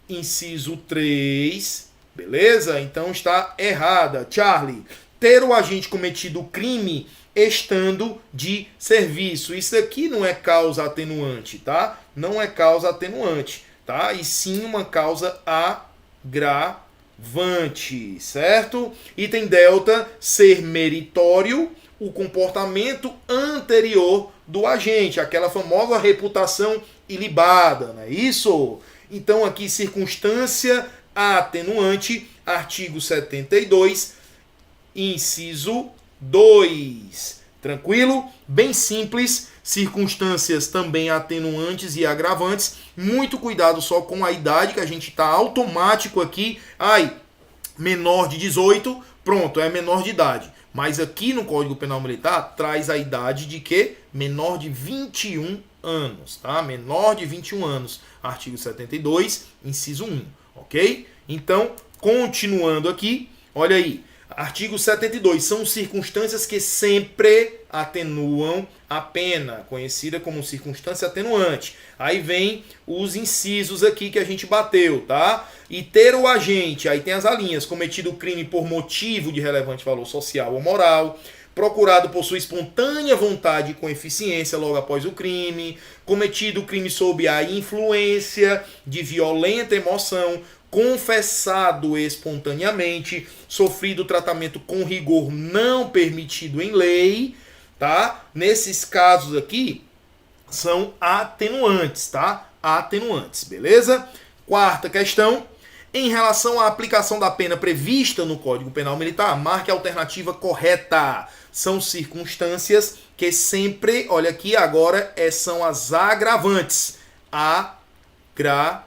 inciso 3, beleza? Então está errada. Charlie, ter o agente cometido crime estando de serviço. Isso aqui não é causa atenuante, tá? Não é causa atenuante, tá? E sim uma causa agravante, certo? Item delta, ser meritório o comportamento anterior do agente, aquela famosa reputação ilibada, não é isso? Então aqui circunstância atenuante, artigo 72, inciso 2. Tranquilo? Bem simples. Circunstâncias também atenuantes e agravantes. Muito cuidado só com a idade, que a gente está automático aqui. Menor de 18, pronto, é menor de idade. Mas aqui no Código Penal Militar traz a idade de quê? Menor de 21 anos, tá? Menor de 21 anos. Artigo 72, inciso 1, ok? Então, continuando aqui, olha aí. Artigo 72. São circunstâncias que sempre atenuam a pena, conhecida como circunstância atenuante. Aí vem os incisos aqui que a gente bateu, tá? E ter o agente, aí tem as alíneas, cometido o crime por motivo de relevante valor social ou moral, procurado por sua espontânea vontade com eficiência logo após o crime, cometido o crime sob a influência de violenta emoção, confessado espontaneamente, sofrido tratamento com rigor não permitido em lei, tá? Nesses casos aqui são atenuantes, tá? Atenuantes, beleza? Quarta questão. Em relação à aplicação da pena prevista no Código Penal Militar, marque a alternativa correta. São circunstâncias que sempre, olha aqui agora, são as agravantes. Agravantes,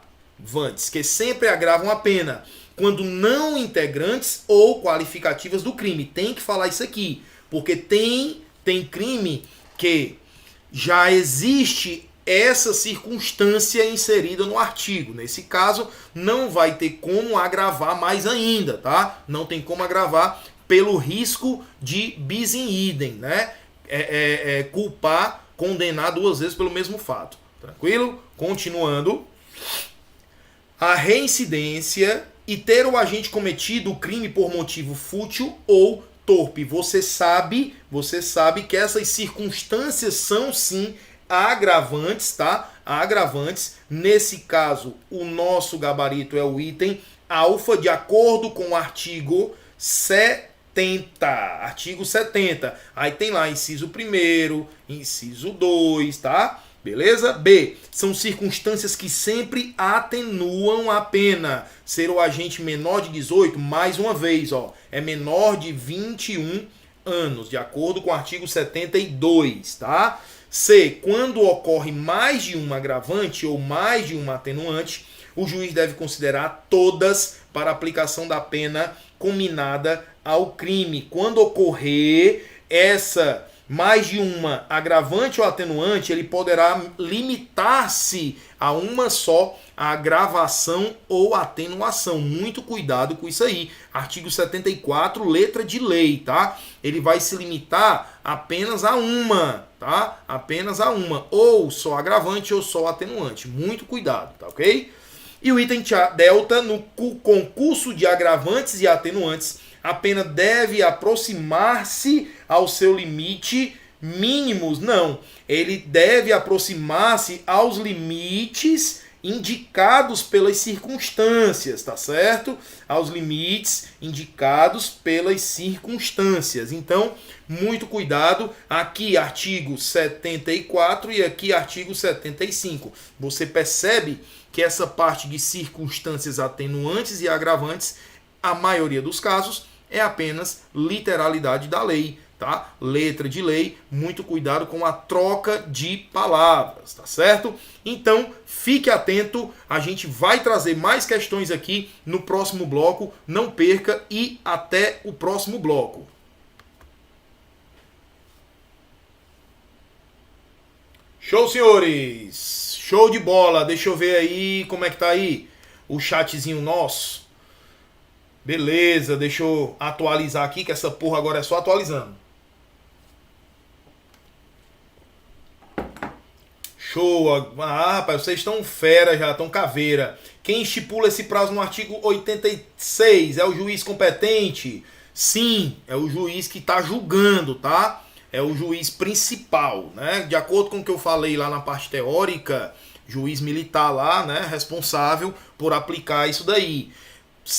que sempre agravam a pena. Quando não integrantes ou qualificativas do crime. Tem que falar isso aqui, porque tem crime que já existe essa circunstância inserida no artigo. Nesse caso, não vai ter como agravar mais ainda, tá? Não tem como agravar pelo risco de bis in idem, né? Culpar, condenar duas vezes pelo mesmo fato. Tranquilo? Continuando. A reincidência e ter o agente cometido o crime por motivo fútil ou torpe. Você sabe que essas circunstâncias são sim agravantes, tá? Agravantes. Nesse caso, o nosso gabarito é o item alfa, de acordo com o artigo 70. Artigo 70. Aí tem lá inciso 1º, inciso 2, tá? Beleza? B. São circunstâncias que sempre atenuam a pena. Ser o agente menor de 18, mais uma vez, ó, é menor de 21 anos, de acordo com o artigo 72, tá? C. Quando ocorre mais de um agravante ou mais de uma atenuante, o juiz deve considerar todas para aplicação da pena combinada ao crime. Quando ocorrer essa mais de uma agravante ou atenuante, ele poderá limitar-se a uma só agravação ou atenuação. Muito cuidado com isso aí. Artigo 74, letra de lei, tá? Ele vai se limitar apenas a uma, tá? Apenas a uma. Ou só agravante ou só atenuante. Muito cuidado, tá ok? E o item delta, no concurso de agravantes e atenuantes, a pena deve aproximar-se ao seu limite mínimos. Não, ele deve aproximar-se aos limites indicados pelas circunstâncias, tá certo? Aos limites indicados pelas circunstâncias. Então, muito cuidado. Aqui artigo 74 e aqui artigo 75. Você percebe que essa parte de circunstâncias atenuantes e agravantes, a maioria dos casos, é apenas literalidade da lei, tá? Letra de lei, muito cuidado com a troca de palavras, tá certo? Então, fique atento, a gente vai trazer mais questões aqui no próximo bloco, não perca e até o próximo bloco. Show, senhores! Show de bola! Deixa eu ver aí como é que tá aí o chatzinho nosso. Beleza, deixa eu atualizar aqui, que essa porra agora é só atualizando. Show! Ah, rapaz, vocês estão fera já, estão caveira. Quem estipula esse prazo no artigo 86 é o juiz competente? Sim, é o juiz que está julgando, tá? É o juiz principal, né? De acordo com o que eu falei lá na parte teórica, juiz militar lá, né? Responsável por aplicar isso daí.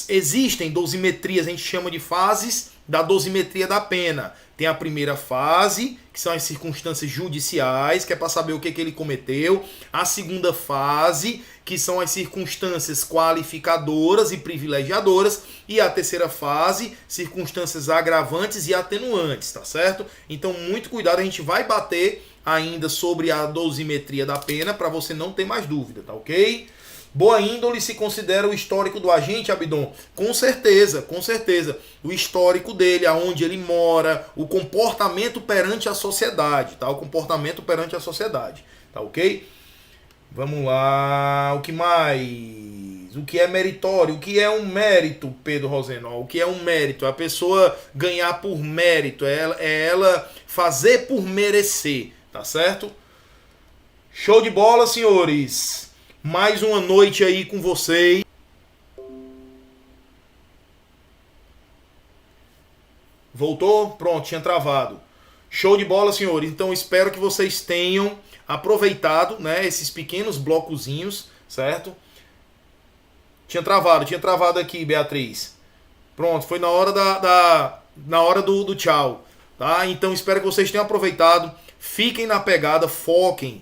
Existem dosimetrias, a gente chama de fases da dosimetria da pena. Tem a primeira fase, que são as circunstâncias judiciais, que é para saber o que ele cometeu. A segunda fase, que são as circunstâncias qualificadoras e privilegiadoras. E a terceira fase, circunstâncias agravantes e atenuantes, tá certo? Então, muito cuidado, a gente vai bater ainda sobre a dosimetria da pena para você não ter mais dúvida, tá ok? Boa índole se considera o histórico do agente, Abdon? Com certeza, com certeza. O histórico dele, aonde ele mora, o comportamento perante a sociedade, tá? O comportamento perante a sociedade, tá ok? Vamos lá, o que mais? O que é meritório? O que é um mérito, Pedro Rosenol? O que é um mérito? A pessoa ganhar por mérito, é ela fazer por merecer, tá certo? Show de bola, senhores! Mais uma noite aí com vocês. Voltou? Pronto, tinha travado. Show de bola, senhores. Então espero que vocês tenham aproveitado, né, esses pequenos blocozinhos, certo? Tinha travado aqui, Beatriz. Pronto, foi na hora na hora do tchau, tá? Então espero que vocês tenham aproveitado. Fiquem na pegada, foquem,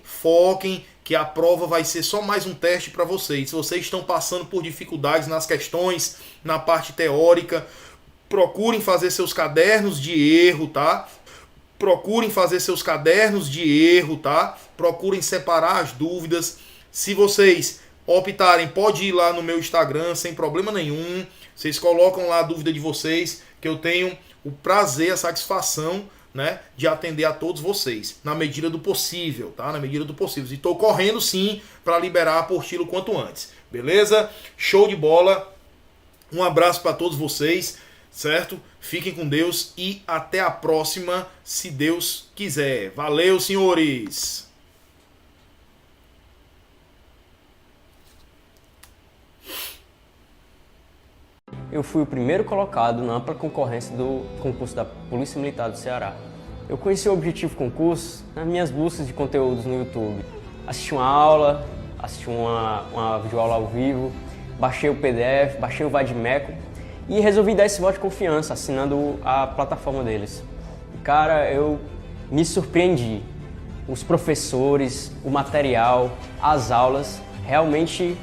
que a prova vai ser só mais um teste para vocês. Se vocês estão passando por dificuldades nas questões, na parte teórica, procurem fazer seus cadernos de erro, tá? Procurem fazer seus cadernos de erro, tá? Procurem separar as dúvidas. Se vocês optarem, pode ir lá no meu Instagram sem problema nenhum. Vocês colocam lá a dúvida de vocês, que eu tenho o prazer, a satisfação, né, de atender a todos vocês, na medida do possível, tá? Na medida do possível. E estou correndo sim para liberar a apostila o quanto antes. Beleza? Show de bola. Um abraço para todos vocês, certo? Fiquem com Deus e até a próxima, se Deus quiser. Valeu, senhores! Eu fui o primeiro colocado na ampla concorrência do concurso da Polícia Militar do Ceará. Eu conheci o Objetivo Concurso nas minhas buscas de conteúdos no YouTube. Assisti uma aula, assisti uma videoaula ao vivo, baixei o PDF, baixei o Vadimeco e resolvi dar esse voto de confiança assinando a plataforma deles. E, cara, eu me surpreendi. Os professores, o material, as aulas, realmente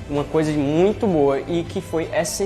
uma coisa muito boa e que foi essencial